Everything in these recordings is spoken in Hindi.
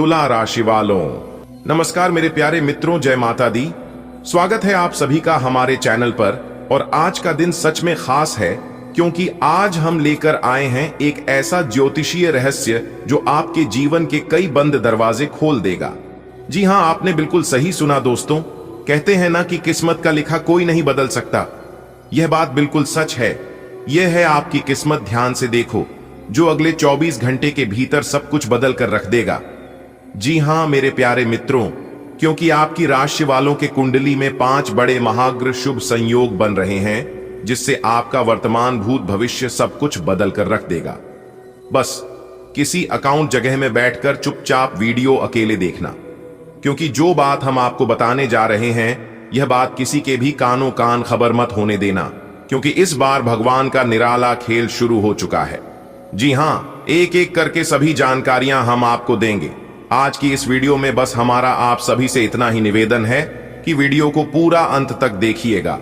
तुला राशि वालों, नमस्कार मेरे प्यारे मित्रों, जय माता दी। स्वागत है आप सभी का हमारे चैनल पर। और आज का दिन सच में खास है क्योंकि आज हम लेकर आए हैं एक ऐसा ज्योतिषीय रहस्य जो आपके जीवन के कई बंद दरवाजे खोल देगा। जी हां, आपने बिल्कुल सही सुना दोस्तों। कहते हैं ना कि किस्मत का लिखा कोई नहीं बदल सकता। यह बात बिल्कुल सच है। यह है आपकी किस्मत, ध्यान से देखो, जो अगले 24 घंटे के भीतर सब कुछ बदल कर रख देगा। जी हां मेरे प्यारे मित्रों, क्योंकि आपकी राशि वालों के कुंडली में 5 बड़े महाग्रह शुभ संयोग बन रहे हैं, जिससे आपका वर्तमान भूत भविष्य सब कुछ बदल कर रख देगा। बस किसी अकाउंट जगह में बैठकर चुपचाप वीडियो अकेले देखना, क्योंकि जो बात हम आपको बताने जा रहे हैं, यह बात किसी के भी कानों कान खबर मत होने देना, क्योंकि इस बार भगवान का निराला खेल शुरू हो चुका है। जी हां, एक एक करके सभी जानकारियां हम आपको देंगे। आज की इस वीडियो में बस हमारा आप सभी से इतना ही निवेदन है कि वीडियो को पूरा अंत तक देखिएगा।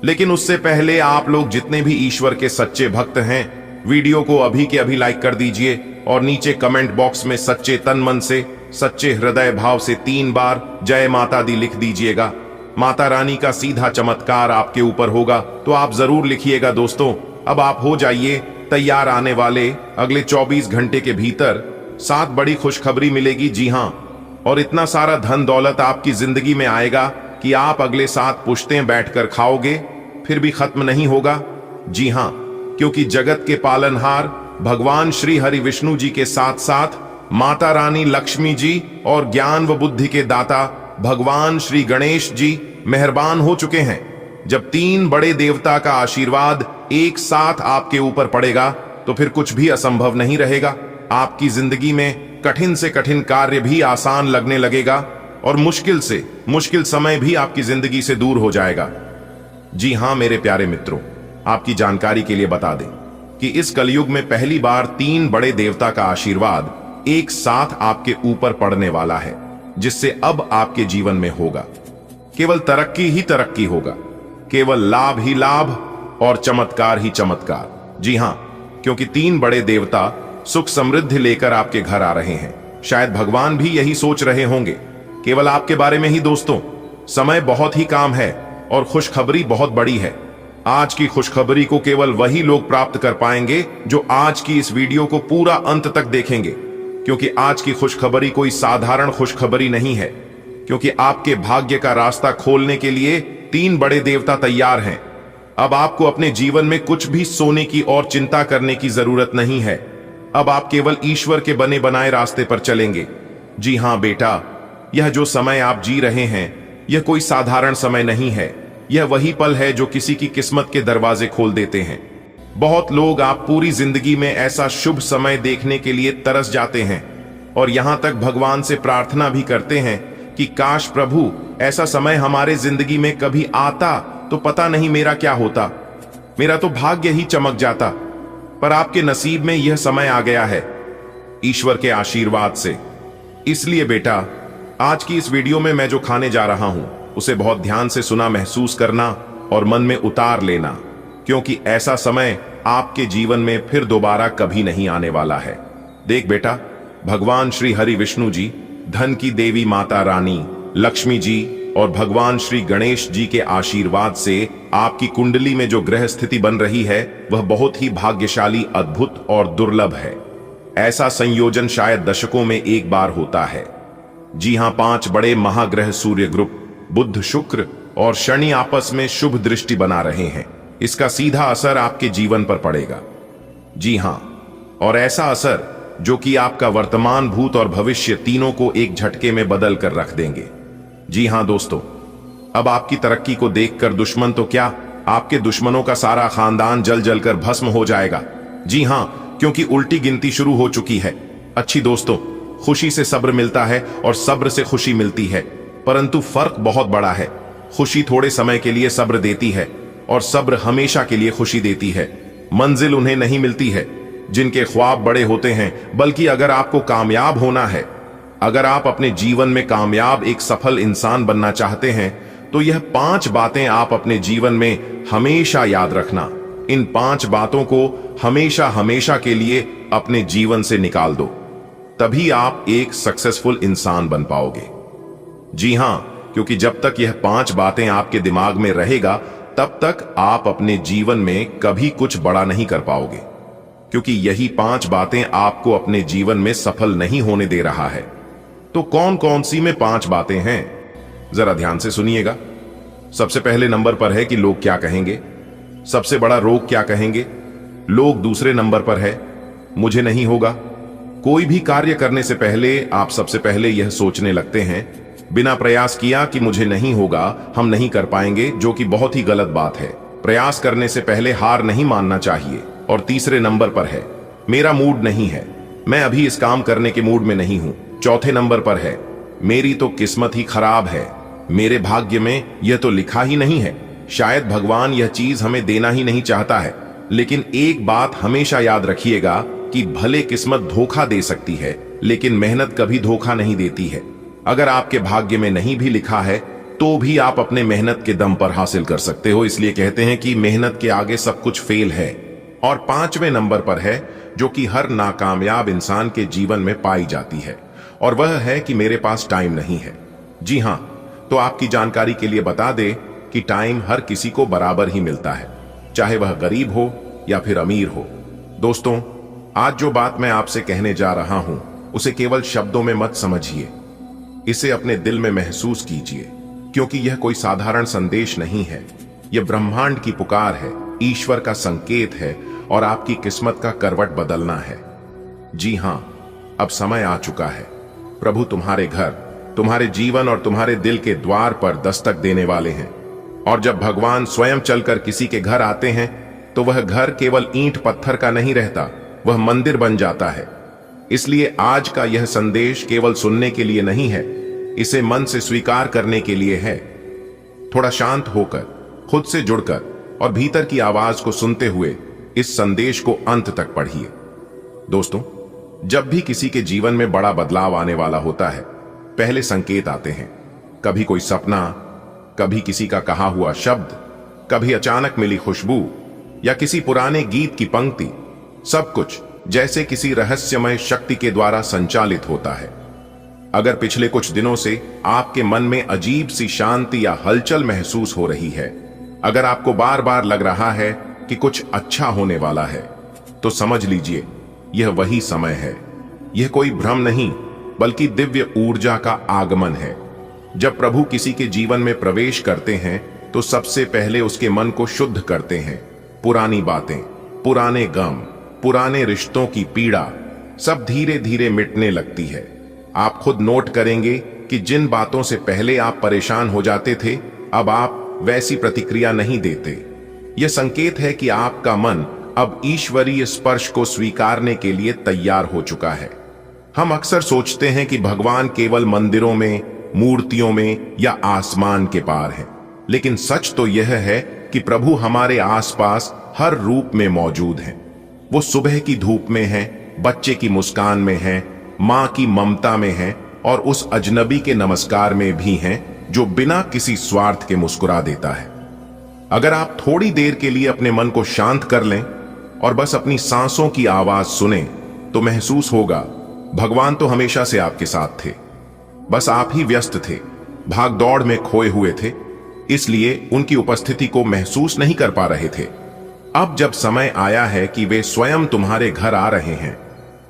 लेकिन उससे पहले आप लोग जितने भी ईश्वर के सच्चे भक्त हैं, वीडियो को अभी के अभी लाइक कर दीजिए और नीचे कमेंट बॉक्स में सच्चे तन मन से, सच्चे हृदय भाव से 3 बार जय माता दी लिख दीजिएगा। माता रानी का सीधा चमत्कार आपके ऊपर होगा, तो आप जरूर लिखिएगा दोस्तों। अब आप हो जाइए तैयार, आने वाले अगले 24 घंटे के भीतर 7 बड़ी खुशखबरी मिलेगी। जी हां, और इतना सारा धन दौलत आपकी जिंदगी में आएगा कि आप अगले 7 पुश्तें बैठकर खाओगे, फिर भी खत्म नहीं होगा। जी हां, क्योंकि जगत के पालनहार भगवान श्री हरि विष्णु जी के साथ साथ माता रानी लक्ष्मी जी और ज्ञान व बुद्धि के दाता भगवान श्री गणेश जी मेहरबान हो चुके हैं। जब 3 बड़े देवता का आशीर्वाद एक साथ आपके ऊपर पड़ेगा, तो फिर कुछ भी असंभव नहीं रहेगा। आपकी जिंदगी में कठिन से कठिन कार्य भी आसान लगने लगेगा और मुश्किल से मुश्किल समय भी आपकी जिंदगी से दूर हो जाएगा। जी हां मेरे प्यारे मित्रों, आपकी जानकारी के लिए बता दें कि इस कलयुग में पहली बार 3 बड़े देवता का आशीर्वाद एक साथ आपके ऊपर पड़ने वाला है, जिससे अब आपके जीवन में होगा केवल तरक्की ही तरक्की होगा, केवल लाभ ही लाभ और चमत्कार ही चमत्कार। जी हां, क्योंकि 3 बड़े देवता सुख समृद्धि लेकर आपके घर आ रहे हैं। शायद भगवान भी यही सोच रहे होंगे, केवल आपके बारे में ही दोस्तों। समय बहुत ही काम है और खुशखबरी बहुत बड़ी है। आज की खुशखबरी को केवल वही लोग प्राप्त कर पाएंगे जो आज की इस वीडियो को पूरा अंत तक देखेंगे, क्योंकि आज की खुशखबरी कोई साधारण खुशखबरी नहीं है, क्योंकि आपके भाग्य का रास्ता खोलने के लिए 3 बड़े देवता तैयार हैं। अब आपको अपने जीवन में कुछ भी सोने की और चिंता करने की जरूरत नहीं है। अब आप केवल ईश्वर के बने बनाए रास्ते पर चलेंगे। जी हां बेटा, यह जो समय आप जी रहे हैं, यह कोई साधारण समय नहीं है। यह वही पल है जो किसी की किस्मत के दरवाजे खोल देते हैं। बहुत लोग आप पूरी जिंदगी में ऐसा शुभ समय देखने के लिए तरस जाते हैं और यहां तक भगवान से प्रार्थना भी करते हैं कि काश प्रभु ऐसा समय हमारे जिंदगी में कभी आता तो पता नहीं मेरा क्या होता, मेरा तो भाग्य ही चमक जाता। पर आपके नसीब में यह समय आ गया है ईश्वर के आशीर्वाद से। इसलिए बेटा, आज की इस वीडियो में मैं जो खाने जा रहा हूं, उसे बहुत ध्यान से सुना, महसूस करना और मन में उतार लेना, क्योंकि ऐसा समय आपके जीवन में फिर दोबारा कभी नहीं आने वाला है। देख बेटा, भगवान श्री हरि विष्णु जी, धन की देवी माता रानी लक्ष्मी जी और भगवान श्री गणेश जी के आशीर्वाद से आपकी कुंडली में जो ग्रह स्थिति बन रही है, वह बहुत ही भाग्यशाली, अद्भुत और दुर्लभ है। ऐसा संयोजन शायद दशकों में एक बार होता है। जी हां, 5 बड़े महाग्रह सूर्य ग्रुप, बुध, शुक्र और शनि आपस में शुभ दृष्टि बना रहे हैं। इसका सीधा असर आपके जीवन पर पड़ेगा। जी हां, और ऐसा असर जो कि आपका वर्तमान, भूत और भविष्य तीनों को एक झटके में बदल कर रख देंगे। जी हां दोस्तों, अब आपकी तरक्की को देखकर दुश्मन तो क्या, आपके दुश्मनों का सारा खानदान जल जल कर भस्म हो जाएगा। जी हां, क्योंकि उल्टी गिनती शुरू हो चुकी है। अच्छी दोस्तों, खुशी से सब्र मिलता है और सब्र से खुशी मिलती है, परंतु फर्क बहुत बड़ा है। खुशी थोड़े समय के लिए सब्र देती है और सब्र हमेशा के लिए खुशी देती है। मंजिल उन्हें नहीं मिलती है जिनके ख्वाब बड़े होते हैं, बल्कि अगर आपको कामयाब होना है, अगर आप अपने जीवन में कामयाब एक सफल इंसान बनना चाहते हैं, तो यह 5 बातें आप अपने जीवन में हमेशा याद रखना। इन 5 बातों को हमेशा हमेशा के लिए अपने जीवन से निकाल दो। तभी आप एक सक्सेसफुल इंसान बन पाओगे। जी हां, क्योंकि जब तक यह 5 बातें आपके दिमाग में रहेगा तब तक आप अपने जीवन में कभी कुछ बड़ा नहीं कर पाओगे, क्योंकि यही 5 बातें आपको अपने जीवन में सफल नहीं होने दे रहा है। तो कौन कौन सी में 5 बातें हैं, जरा ध्यान से सुनिएगा। सबसे पहले नंबर पर है कि लोग क्या कहेंगे। सबसे बड़ा रोग क्या कहेंगे? लोग दूसरे नंबर पर है, मुझे नहीं होगा। कोई भी कार्य करने से पहले आप सबसे पहले यह सोचने लगते हैं बिना प्रयास किया कि मुझे नहीं होगा, हम नहीं कर पाएंगे, जो कि बहुत ही गलत बात है। प्रयास करने से पहले हार नहीं मानना चाहिए। और तीसरे नंबर पर है मेरा मूड नहीं है, मैं अभी इस काम करने के मूड में नहीं हूं। चौथे नंबर पर है मेरी तो किस्मत ही खराब है, मेरे भाग्य में यह तो लिखा ही नहीं है, शायद भगवान यह चीज हमें देना ही नहीं चाहता है। लेकिन एक बात हमेशा याद रखिएगा कि भले किस्मत धोखा दे सकती है, लेकिन मेहनत कभी धोखा नहीं देती है। अगर आपके भाग्य में नहीं भी लिखा है तो भी आप अपने मेहनत के दम पर हासिल कर सकते हो। इसलिए कहते हैं कि मेहनत के आगे सब कुछ फेल है। और 5वें नंबर पर है जो कि हर नाकामयाब इंसान के जीवन में पाई जाती है, और वह है कि मेरे पास टाइम नहीं है। जी हां, तो आपकी जानकारी के लिए बता दें कि टाइम हर किसी को बराबर ही मिलता है, चाहे वह गरीब हो या फिर अमीर हो। दोस्तों, आज जो बात मैं आपसे कहने जा रहा हूं उसे केवल शब्दों में मत समझिए, इसे अपने दिल में महसूस कीजिए, क्योंकि यह कोई साधारण संदेश नहीं है। यह ब्रह्मांड की पुकार है, ईश्वर का संकेत है और आपकी किस्मत का करवट बदलना है। जी हां, अब समय आ चुका है। प्रभु तुम्हारे घर, तुम्हारे जीवन और तुम्हारे दिल के द्वार पर दस्तक देने वाले हैं। और जब भगवान स्वयं चलकर किसी के घर आते हैं तो वह घर केवल ईंट पत्थर का नहीं रहता, वह मंदिर बन जाता है। इसलिए आज का यह संदेश केवल सुनने के लिए नहीं है, इसे मन से स्वीकार करने के लिए है। थोड़ा शांत होकर, खुद से जुड़कर और भीतर की आवाज को सुनते हुए इस संदेश को अंत तक पढ़िए। दोस्तों, जब भी किसी के जीवन में बड़ा बदलाव आने वाला होता है, पहले संकेत आते हैं। कभी कोई सपना, कभी किसी का कहा हुआ शब्द, कभी अचानक मिली खुशबू या किसी पुराने गीत की पंक्ति। सब कुछ जैसे किसी रहस्यमय शक्ति के द्वारा संचालित होता है। अगर पिछले कुछ दिनों से आपके मन में अजीब सी शांति या हलचल महसूस हो रही है, अगर आपको बार बार लग रहा है कि कुछ अच्छा होने वाला है, तो समझ लीजिए यह वही समय है। यह कोई भ्रम नहीं, बल्कि दिव्य ऊर्जा का आगमन है। जब प्रभु किसी के जीवन में प्रवेश करते हैं तो सबसे पहले उसके मन को शुद्ध करते हैं। पुरानी बातें, पुराने गम, पुराने रिश्तों की पीड़ा सब धीरे धीरे मिटने लगती है। आप खुद नोट करेंगे कि जिन बातों से पहले आप परेशान हो जाते थे, अब आप वैसी प्रतिक्रिया नहीं देते। यह संकेत है कि आपका मन अब ईश्वरीय स्पर्श को स्वीकारने के लिए तैयार हो चुका है। हम अक्सर सोचते हैं कि भगवान केवल मंदिरों में, मूर्तियों में या आसमान के पार है, लेकिन सच तो यह है कि प्रभु हमारे आसपास हर रूप में मौजूद हैं। वो सुबह की धूप में है, बच्चे की मुस्कान में है, मां की ममता में है और उस अजनबी के नमस्कार में भी हैं जो बिना किसी स्वार्थ के मुस्कुरा देता है। अगर आप थोड़ी देर के लिए अपने मन को शांत कर लें और बस अपनी सांसों की आवाज सुने, तो महसूस होगा भगवान तो हमेशा से आपके साथ थे, बस आप ही व्यस्त थे, भाग दौड़ में खोए हुए थे, इसलिए उनकी उपस्थिति को महसूस नहीं कर पा रहे थे। अब जब समय आया है कि वे स्वयं तुम्हारे घर आ रहे हैं,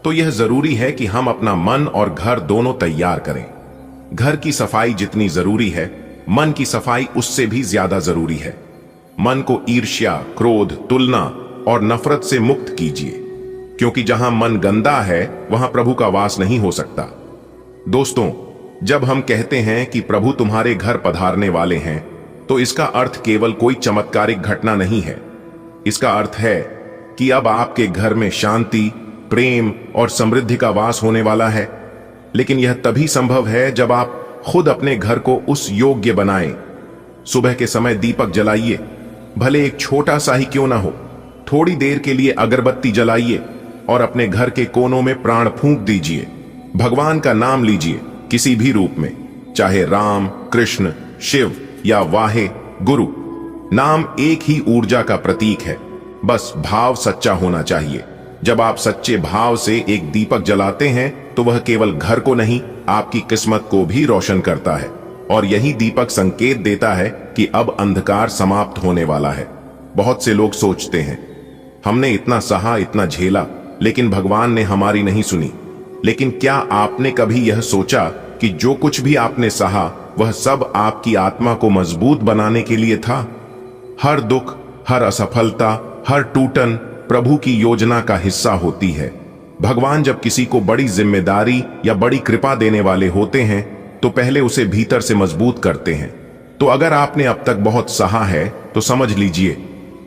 तो यह जरूरी है कि हम अपना मन और घर दोनों तैयार करें। घर की सफाई जितनी जरूरी है, मन की सफाई उससे भी ज्यादा जरूरी है। मन को ईर्ष्या, क्रोध, तुलना और नफरत से मुक्त कीजिए, क्योंकि जहां मन गंदा है वहां प्रभु का वास नहीं हो सकता। दोस्तों, जब हम कहते हैं कि प्रभु तुम्हारे घर पधारने वाले हैं, तो इसका अर्थ केवल कोई चमत्कारिक घटना नहीं है। इसका अर्थ है कि अब आपके घर में शांति, प्रेम और समृद्धि का वास होने वाला है। लेकिन यह तभी संभव है जब आप खुद अपने घर को उस योग्य बनाएं। सुबह के समय दीपक जलाइए, भले एक छोटा सा ही क्यों ना हो। थोड़ी देर के लिए अगरबत्ती जलाइए और अपने घर के कोनों में प्राण फूंक दीजिए। भगवान का नाम लीजिए, किसी भी रूप में, चाहे राम, कृष्ण, शिव या वाहे गुरु। नाम एक ही ऊर्जा का प्रतीक है, बस भाव सच्चा होना चाहिए। जब आप सच्चे भाव से एक दीपक जलाते हैं तो वह केवल घर को नहीं, आपकी किस्मत को भी रोशन करता है। और यही दीपक संकेत देता है कि अब अंधकार समाप्त होने वाला है। बहुत से लोग सोचते हैं, हमने इतना सहा, इतना झेला, लेकिन भगवान ने हमारी नहीं सुनी। लेकिन क्या आपने कभी यह सोचा कि जो कुछ भी आपने सहा, वह सब आपकी आत्मा को मजबूत बनाने के लिए था? हर दुख, हर असफलता, हर टूटन प्रभु की योजना का हिस्सा होती है। भगवान जब किसी को बड़ी जिम्मेदारी या बड़ी कृपा देने वाले होते हैं, तो पहले उसे भीतर से मजबूत करते हैं। तो अगर आपने अब तक बहुत सहा है, तो समझ लीजिए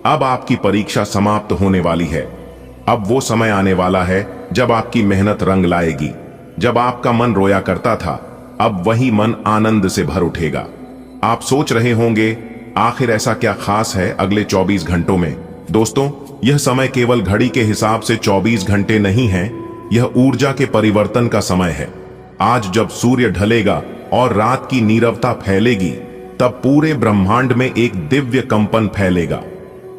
अब आपकी परीक्षा समाप्त होने वाली है। अब वो समय आने वाला है जब आपकी मेहनत रंग लाएगी। जब आपका मन रोया करता था, अब वही मन आनंद से भर उठेगा। आप सोच रहे होंगे, आखिर ऐसा क्या खास है अगले 24 घंटों में? दोस्तों, यह समय केवल घड़ी के हिसाब से 24 घंटे नहीं है, यह ऊर्जा के परिवर्तन का समय है। आज जब सूर्य ढलेगा और रात की नीरवता फैलेगी, तब पूरे ब्रह्मांड में एक दिव्य कंपन फैलेगा।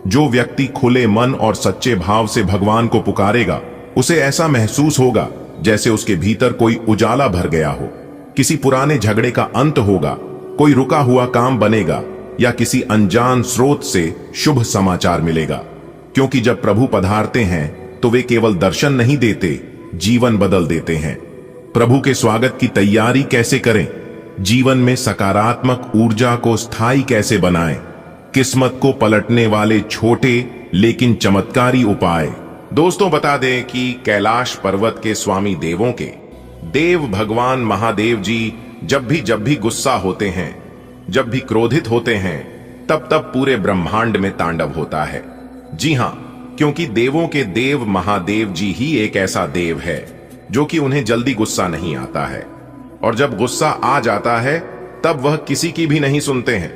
जो व्यक्ति खुले मन और सच्चे भाव से भगवान को पुकारेगा, उसे ऐसा महसूस होगा जैसे उसके भीतर कोई उजाला भर गया हो। किसी पुराने झगड़े का अंत होगा, कोई रुका हुआ काम बनेगा, या किसी अनजान स्रोत से शुभ समाचार मिलेगा। क्योंकि जब प्रभु पधारते हैं, तो वे केवल दर्शन नहीं देते, जीवन बदल देते हैं। प्रभु के स्वागत की तैयारी कैसे करें? जीवन में सकारात्मक ऊर्जा को स्थायी कैसे बनाएं? किस्मत को पलटने वाले छोटे लेकिन चमत्कारी उपाय। दोस्तों, बता दें कि कैलाश पर्वत के स्वामी देवों के देव भगवान महादेव जी जब भी गुस्सा होते हैं, जब भी क्रोधित होते हैं, तब पूरे ब्रह्मांड में तांडव होता है। जी हां, क्योंकि देवों के देव महादेव जी ही एक ऐसा देव है जो कि उन्हें जल्दी गुस्सा नहीं आता है, और जब गुस्सा आ जाता है तब वह किसी की भी नहीं सुनते हैं।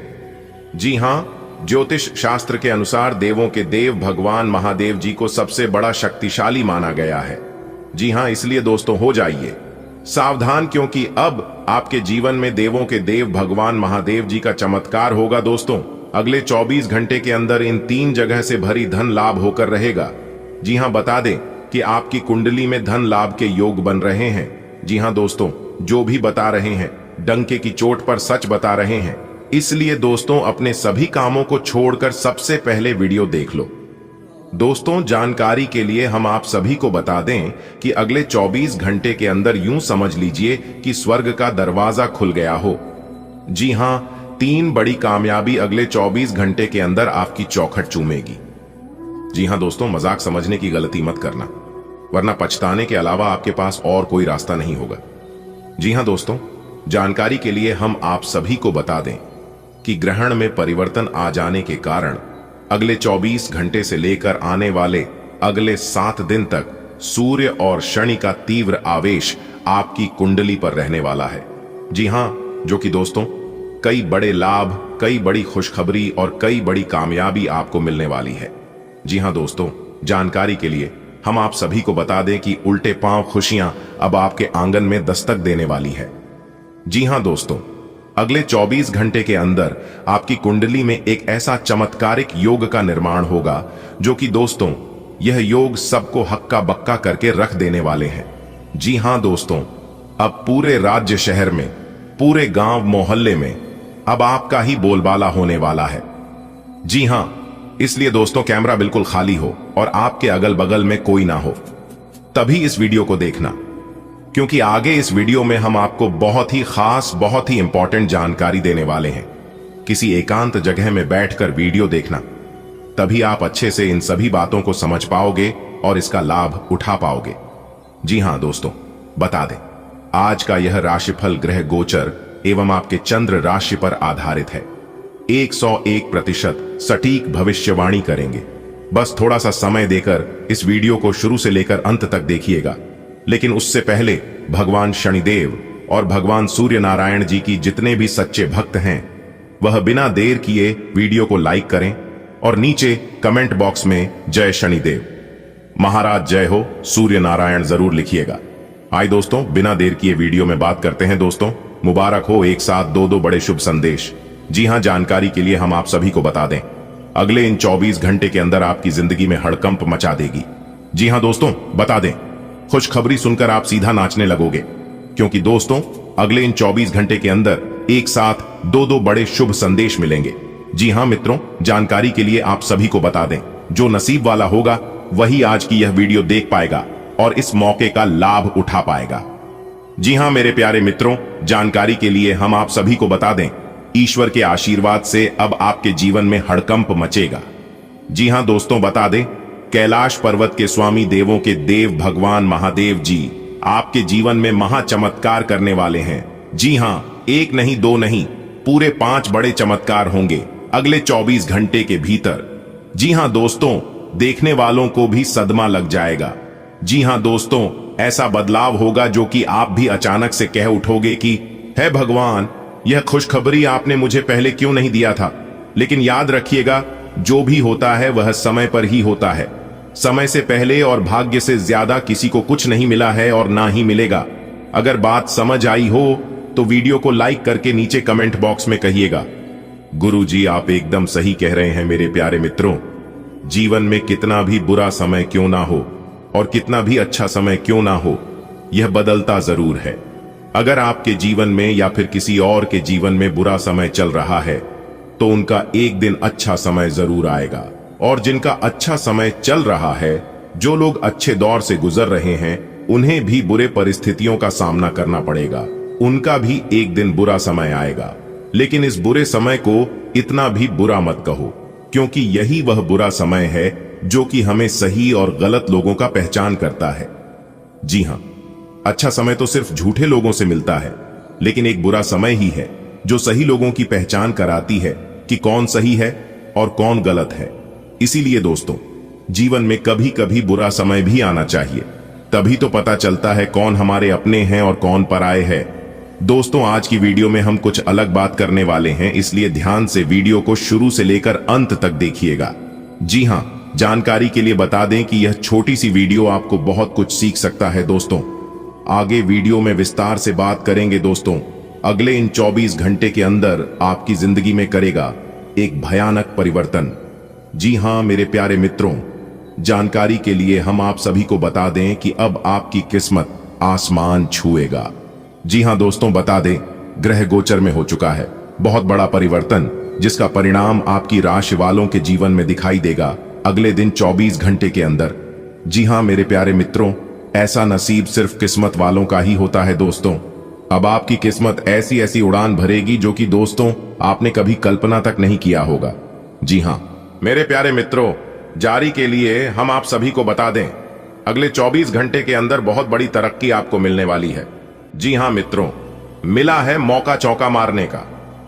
जी हां, ज्योतिष शास्त्र के अनुसार देवों के देव भगवान महादेव जी को सबसे बड़ा शक्तिशाली माना गया है। जी हां, इसलिए दोस्तों हो जाइए सावधान, क्योंकि अब आपके जीवन में देवों के देव भगवान महादेव जी का चमत्कार होगा। दोस्तों, अगले 24 घंटे के अंदर इन 3 जगह से भरी धन लाभ होकर रहेगा। जी हां, बता दें कि आपकी कुंडली में धन लाभ के योग बन रहे हैं। जी हां दोस्तों, जो भी बता रहे हैं डंके की चोट पर सच बता रहे हैं। इसलिए दोस्तों, अपने सभी कामों को छोड़कर सबसे पहले वीडियो देख लो। दोस्तों, जानकारी के लिए हम आप सभी को बता दें कि अगले 24 घंटे के अंदर यूं समझ लीजिए कि स्वर्ग का दरवाजा खुल गया हो। जी हां, 3 बड़ी कामयाबी अगले 24 घंटे के अंदर आपकी चौखट चूमेगी। जी हां दोस्तों, मजाक समझने की गलती मत करना, वरना पछताने के अलावा आपके पास और कोई रास्ता नहीं होगा। जी हां दोस्तों, जानकारी के लिए हम आप सभी को बता दें कि ग्रहण में परिवर्तन आ जाने के कारण अगले 24 घंटे से लेकर आने वाले अगले 7 दिन तक सूर्य और शनि का तीव्र आवेश आपकी कुंडली पर रहने वाला है। जी हां, जो कि दोस्तों कई बड़े लाभ, कई बड़ी खुशखबरी और कई बड़ी कामयाबी आपको मिलने वाली है। जी हां दोस्तों, जानकारी के लिए हम आप सभी को बता दें कि उल्टे पांव खुशियां अब आपके आंगन में दस्तक देने वाली है। जी हां दोस्तों, अगले 24 घंटे के अंदर आपकी कुंडली में एक ऐसा चमत्कारिक योग का निर्माण होगा, जो कि दोस्तों यह योग सबको हक्का बक्का करके रख देने वाले हैं। जी हां दोस्तों, अब पूरे राज्य शहर में, पूरे गांव मोहल्ले में अब आपका ही बोलबाला होने वाला है। जी हां, इसलिए दोस्तों कैमरा बिल्कुल खाली हो और आपके अगल बगल में कोई ना हो, तभी इस वीडियो को देखना, क्योंकि आगे इस वीडियो में हम आपको बहुत ही खास, बहुत ही इंपॉर्टेंट जानकारी देने वाले हैं। किसी एकांत जगह में बैठकर वीडियो देखना, तभी आप अच्छे से इन सभी बातों को समझ पाओगे और इसका लाभ उठा पाओगे। जी हां दोस्तों, बता दें आज का यह राशिफल ग्रह गोचर एवं आपके चंद्र राशि पर आधारित है। 101% सटीक भविष्यवाणी करेंगे। बस थोड़ा सा समय देकर इस वीडियो को शुरू से लेकर अंत तक देखिएगा। लेकिन उससे पहले भगवान शनिदेव और भगवान सूर्य नारायण जी की जितने भी सच्चे भक्त हैं, वह बिना देर किए वीडियो को लाइक करें और नीचे कमेंट बॉक्स में जय शनिदेव, महाराज जय हो, सूर्य नारायण जरूर लिखिएगा। आइए दोस्तों, बिना देर किए वीडियो में बात करते हैं। दोस्तों, मुबारक हो एक साथ दो बड़े शुभ संदेश। जी हां, जानकारी के लिए हम आप सभी को बता दें, अगले इन 24 घंटे के अंदर आपकी जिंदगी में हड़कंप मचा देगी। जी हां दोस्तों, बता दें खुशखबरी सुनकर आप सीधा नाचने लगोगे, क्योंकि दोस्तों अगले इन 24 घंटे के अंदर एक साथ दो बड़े शुभ संदेश मिलेंगे। जी हां मित्रों, जानकारी के लिए आप सभी को बता दें, जो नसीब वाला होगा वही आज की यह वीडियो देख पाएगा और इस मौके का लाभ उठा पाएगा। जी हां मेरे प्यारे मित्रों, जानकारी के लिए हम आप सभी को बता दें, ईश्वर के आशीर्वाद से अब आपके जीवन में हड़कंप मचेगा। जी हां दोस्तों, बता दें, कैलाश पर्वत के स्वामी देवों के देव भगवान महादेव जी आपके जीवन में महा चमत्कार करने वाले हैं। जी हां, एक नहीं दो नहीं, पूरे 5 बड़े चमत्कार होंगे अगले 24 घंटे के भीतर। जी हां दोस्तों, देखने वालों को भी सदमा लग जाएगा। जी हां दोस्तों, ऐसा बदलाव होगा जो कि आप भी अचानक से कह उठोगे कि हे भगवान, यह खुशखबरी आपने मुझे पहले क्यों नहीं दिया था। लेकिन याद रखिएगा, जो भी होता है वह समय पर ही होता है। समय से पहले और भाग्य से ज्यादा किसी को कुछ नहीं मिला है और ना ही मिलेगा। अगर बात समझ आई हो तो वीडियो को लाइक करके नीचे कमेंट बॉक्स में कहिएगा, गुरुजी आप एकदम सही कह रहे हैं। मेरे प्यारे मित्रों, जीवन में कितना भी बुरा समय क्यों ना हो और कितना भी अच्छा समय क्यों ना हो, यह बदलता जरूर है। अगर आपके जीवन में या फिर किसी और के जीवन में बुरा समय चल रहा है तो उनका एक दिन अच्छा समय जरूर आएगा। और जिनका अच्छा समय चल रहा है, जो लोग अच्छे दौर से गुजर रहे हैं, उन्हें भी बुरे परिस्थितियों का सामना करना पड़ेगा। उनका भी एक दिन बुरा समय आएगा। लेकिन इस बुरे समय को इतना भी बुरा मत कहो, क्योंकि यही वह बुरा समय है जो कि हमें सही और गलत लोगों का पहचान करता है। जी हां, अच्छा समय तो सिर्फ झूठे लोगों से मिलता है, लेकिन एक बुरा समय ही है जो सही लोगों की पहचान कराती है कि कौन सही है और कौन गलत है। इसीलिए दोस्तों, जीवन में कभी कभी बुरा समय भी आना चाहिए, तभी तो पता चलता है कौन हमारे अपने हैं और कौन पराये हैं। दोस्तों, आज की वीडियो में हम कुछ अलग बात करने वाले हैं, इसलिए ध्यान से वीडियो को शुरू से लेकर अंत तक देखिएगा। जी हां, जानकारी के लिए बता दें कि यह छोटी सी वीडियो आपको बहुत कुछ सीख सकता है। दोस्तों, आगे वीडियो में विस्तार से बात करेंगे। दोस्तों, अगले इन 24 घंटे के अंदर आपकी जिंदगी में करेगा एक भयानक परिवर्तन। जी हां मेरे प्यारे मित्रों, जानकारी के लिए हम आप सभी को बता दें कि अब आपकी किस्मत आसमान छुएगा। जी हां दोस्तों, बता दें, ग्रह गोचर में हो चुका है बहुत बड़ा परिवर्तन, जिसका परिणाम आपकी राशि वालों के जीवन में दिखाई देगा अगले दिन 24 घंटे के अंदर। जी हां मेरे प्यारे मित्रों, ऐसा नसीब सिर्फ किस्मत वालों का ही होता है। दोस्तों, अब आपकी किस्मत ऐसी ऐसी उड़ान भरेगी जो कि दोस्तों आपने कभी कल्पना तक नहीं किया होगा। जी हां मेरे प्यारे मित्रों, जारी के लिए हम आप सभी को बता दें, अगले 24 घंटे के अंदर बहुत बड़ी तरक्की आपको मिलने वाली है। जी हां मित्रों, मिला है मौका चौका मारने का।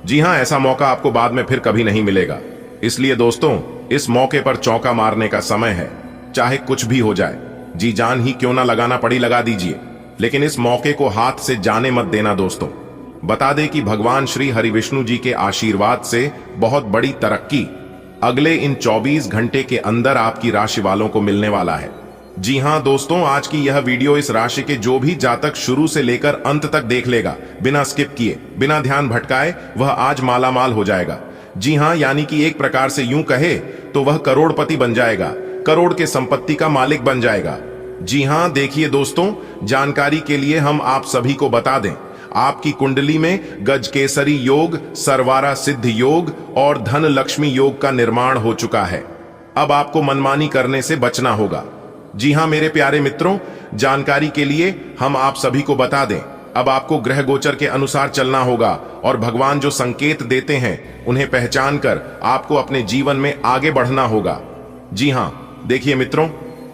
जी हां, ऐसा मौका आपको बाद में फिर कभी नहीं मिलेगा। इसलिए दोस्तों, इस मौके पर चौका मारने का समय है। चाहे कुछ भी हो जाए, जी जान ही क्यों ना लगाना पड़ी लगा दीजिए, लेकिन इस मौके को हाथ से जाने मत देना। दोस्तों, बता दें कि भगवान श्री हरि विष्णु जी के आशीर्वाद से बहुत बड़ी तरक्की अगले इन 24 घंटे के अंदर आपकी राशि वालों को मिलने वाला है। जी हां दोस्तों, आज की यह वीडियो इस राशि के जो भी जातक शुरू से लेकर अंत तक देख लेगा, बिना स्किप किए, बिना ध्यान भटकाए, वह आज मालामाल हो जाएगा। जी हां, यानी कि एक प्रकार से यूं कहे तो वह करोड़पति बन जाएगा, करोड़ के संपत्ति का मालिक बन जाएगा। जी हां, देखिए दोस्तों, जानकारी के लिए हम आप सभी को बता दें, आपकी कुंडली में गजकेसरी योग, सरवारा सिद्ध योग और धन लक्ष्मी योग का निर्माण हो चुका है। अब आपको मनमानी करने से बचना होगा। जी हां मेरे प्यारे मित्रों, जानकारी के लिए हम आप सभी को बता दें, अब आपको ग्रह गोचर के अनुसार चलना होगा और भगवान जो संकेत देते हैं उन्हें पहचान कर आपको अपने जीवन में आगे बढ़ना होगा। जी हां, देखिए मित्रों,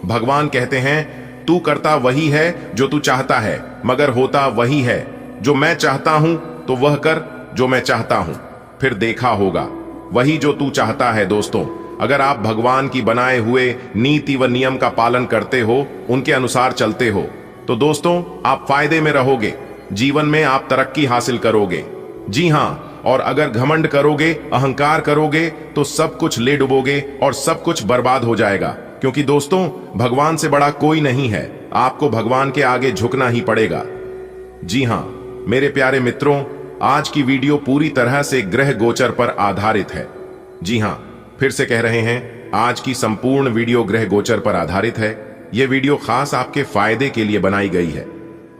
भगवान कहते हैं, तू करता वही है जो तू चाहता है, मगर होता वही है जो मैं चाहता हूं, तो वह कर जो मैं चाहता हूं, फिर देखा होगा वही जो तू चाहता है। दोस्तों, अगर आप भगवान की बनाए हुए नीति व नियम का पालन करते हो, उनके अनुसार चलते हो, तो दोस्तों आप फायदे में रहोगे, जीवन में आप तरक्की हासिल करोगे। जी हां, और अगर घमंड करोगे, अहंकार करोगे, तो सब कुछ ले डुबोगे और सब कुछ बर्बाद हो जाएगा। क्योंकि दोस्तों, भगवान से बड़ा कोई नहीं है, आपको भगवान के आगे झुकना ही पड़ेगा। जी हां मेरे प्यारे मित्रों, आज की वीडियो पूरी तरह से ग्रह गोचर पर आधारित है। जी हां, फिर से कह रहे हैं, आज की संपूर्ण वीडियो ग्रह गोचर पर आधारित है। ये वीडियो खास आपके फायदे के लिए बनाई गई है।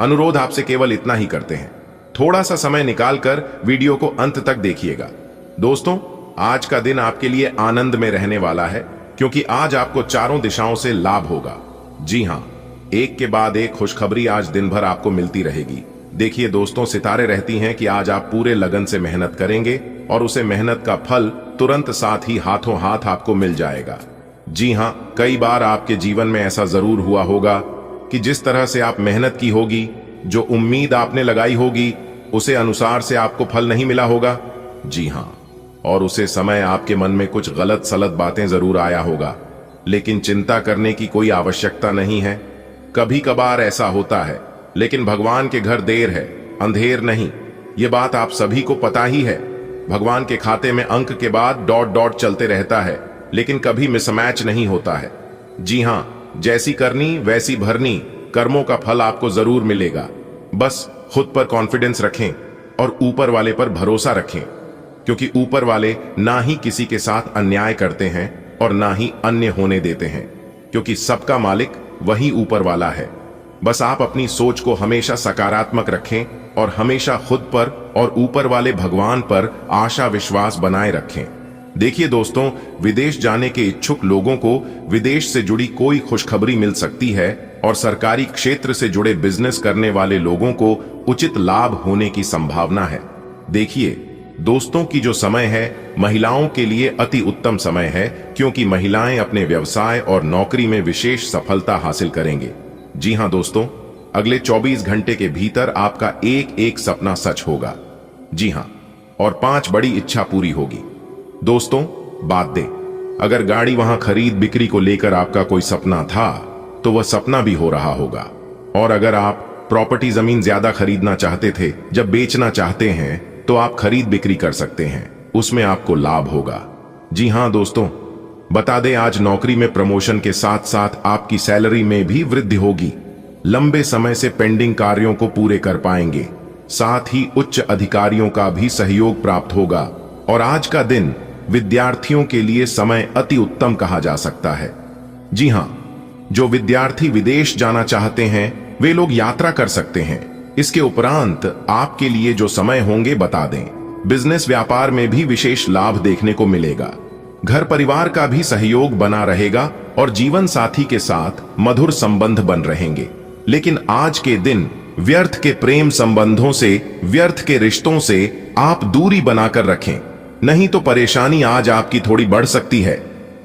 अनुरोध आपसे केवल इतना ही करते हैं, थोड़ा सा समय निकालकर वीडियो को अंत तक देखिएगा। दोस्तों, आज का दिन आपके लिए आनंद में रहने वाला है, क्योंकि आज आपको चारों दिशाओं से लाभ होगा। जी हां, एक के बाद एक खुशखबरी आज दिन भर आपको मिलती रहेगी। देखिए दोस्तों, सितारे रहती हैं कि आज आप पूरे लगन से मेहनत करेंगे और उसे मेहनत का फल तुरंत साथ ही हाथों हाथ आपको मिल जाएगा। जी हां, कई बार आपके जीवन में ऐसा जरूर हुआ होगा कि जिस तरह से आप मेहनत की होगी, जो उम्मीद आपने लगाई होगी, उसे अनुसार से आपको फल नहीं मिला होगा। जी हां, और उसे समय आपके मन में कुछ गलत सलत बातें जरूर आया होगा, लेकिन चिंता करने की कोई आवश्यकता नहीं है। कभी कभार ऐसा होता है, लेकिन भगवान के घर देर है, अंधेर नहीं। ये बात आप सभी को पता ही है। भगवान के खाते में अंक के बाद डॉट डॉट चलते रहता है, लेकिन कभी मिसमैच नहीं होता है। जी हां, जैसी करनी वैसी भरनी, कर्मों का फल आपको जरूर मिलेगा। बस खुद पर कॉन्फिडेंस रखें और ऊपर वाले पर भरोसा रखें, क्योंकि ऊपर वाले ना ही किसी के साथ अन्याय करते हैं और ना ही अन्य होने देते हैं, क्योंकि सबका मालिक वही ऊपर वाला है। बस आप अपनी सोच को हमेशा सकारात्मक रखें और हमेशा खुद पर और ऊपर वाले भगवान पर आशा विश्वास बनाए रखें। देखिए दोस्तों, विदेश जाने के इच्छुक लोगों को विदेश से जुड़ी कोई खुशखबरी मिल सकती है और सरकारी क्षेत्र से जुड़े बिजनेस करने वाले लोगों को उचित लाभ होने की संभावना है। देखिए दोस्तों, की जो समय है महिलाओं के लिए अति उत्तम समय है, क्योंकि महिलाएं अपने व्यवसाय और नौकरी में विशेष सफलता हासिल करेंगे। जी हां दोस्तों, अगले 24 घंटे के भीतर आपका एक एक सपना सच होगा। जी हां, और 5 बड़ी इच्छा पूरी होगी। दोस्तों, बात दें, अगर गाड़ी वहां खरीद बिक्री को लेकर आपका कोई सपना था, तो वह सपना भी हो रहा होगा। और अगर आप प्रॉपर्टी जमीन ज्यादा खरीदना चाहते थे, जब बेचना चाहते हैं, तो आप खरीद बिक्री कर सकते हैं, उसमें आपको लाभ होगा। जी हां दोस्तों, बता दें, आज नौकरी में प्रमोशन के साथ साथ आपकी सैलरी में भी वृद्धि होगी। लंबे समय से पेंडिंग कार्यों को पूरे कर पाएंगे, साथ ही उच्च अधिकारियों का भी सहयोग प्राप्त होगा। और आज का दिन विद्यार्थियों के लिए समय अति उत्तम कहा जा सकता है। जी हां, जो विद्यार्थी विदेश जाना चाहते हैं, वे लोग यात्रा कर सकते हैं। इसके उपरांत आपके लिए जो समय होंगे बता दें, बिजनेस व्यापार में भी विशेष लाभ देखने को मिलेगा। घर परिवार का भी सहयोग बना रहेगा और जीवन साथी के साथ मधुर संबंध बन रहेंगे। लेकिन आज के दिन व्यर्थ के प्रेम संबंधों से, व्यर्थ के रिश्तों से आप दूरी बनाकर रखें, नहीं तो परेशानी आज आपकी थोड़ी बढ़ सकती है।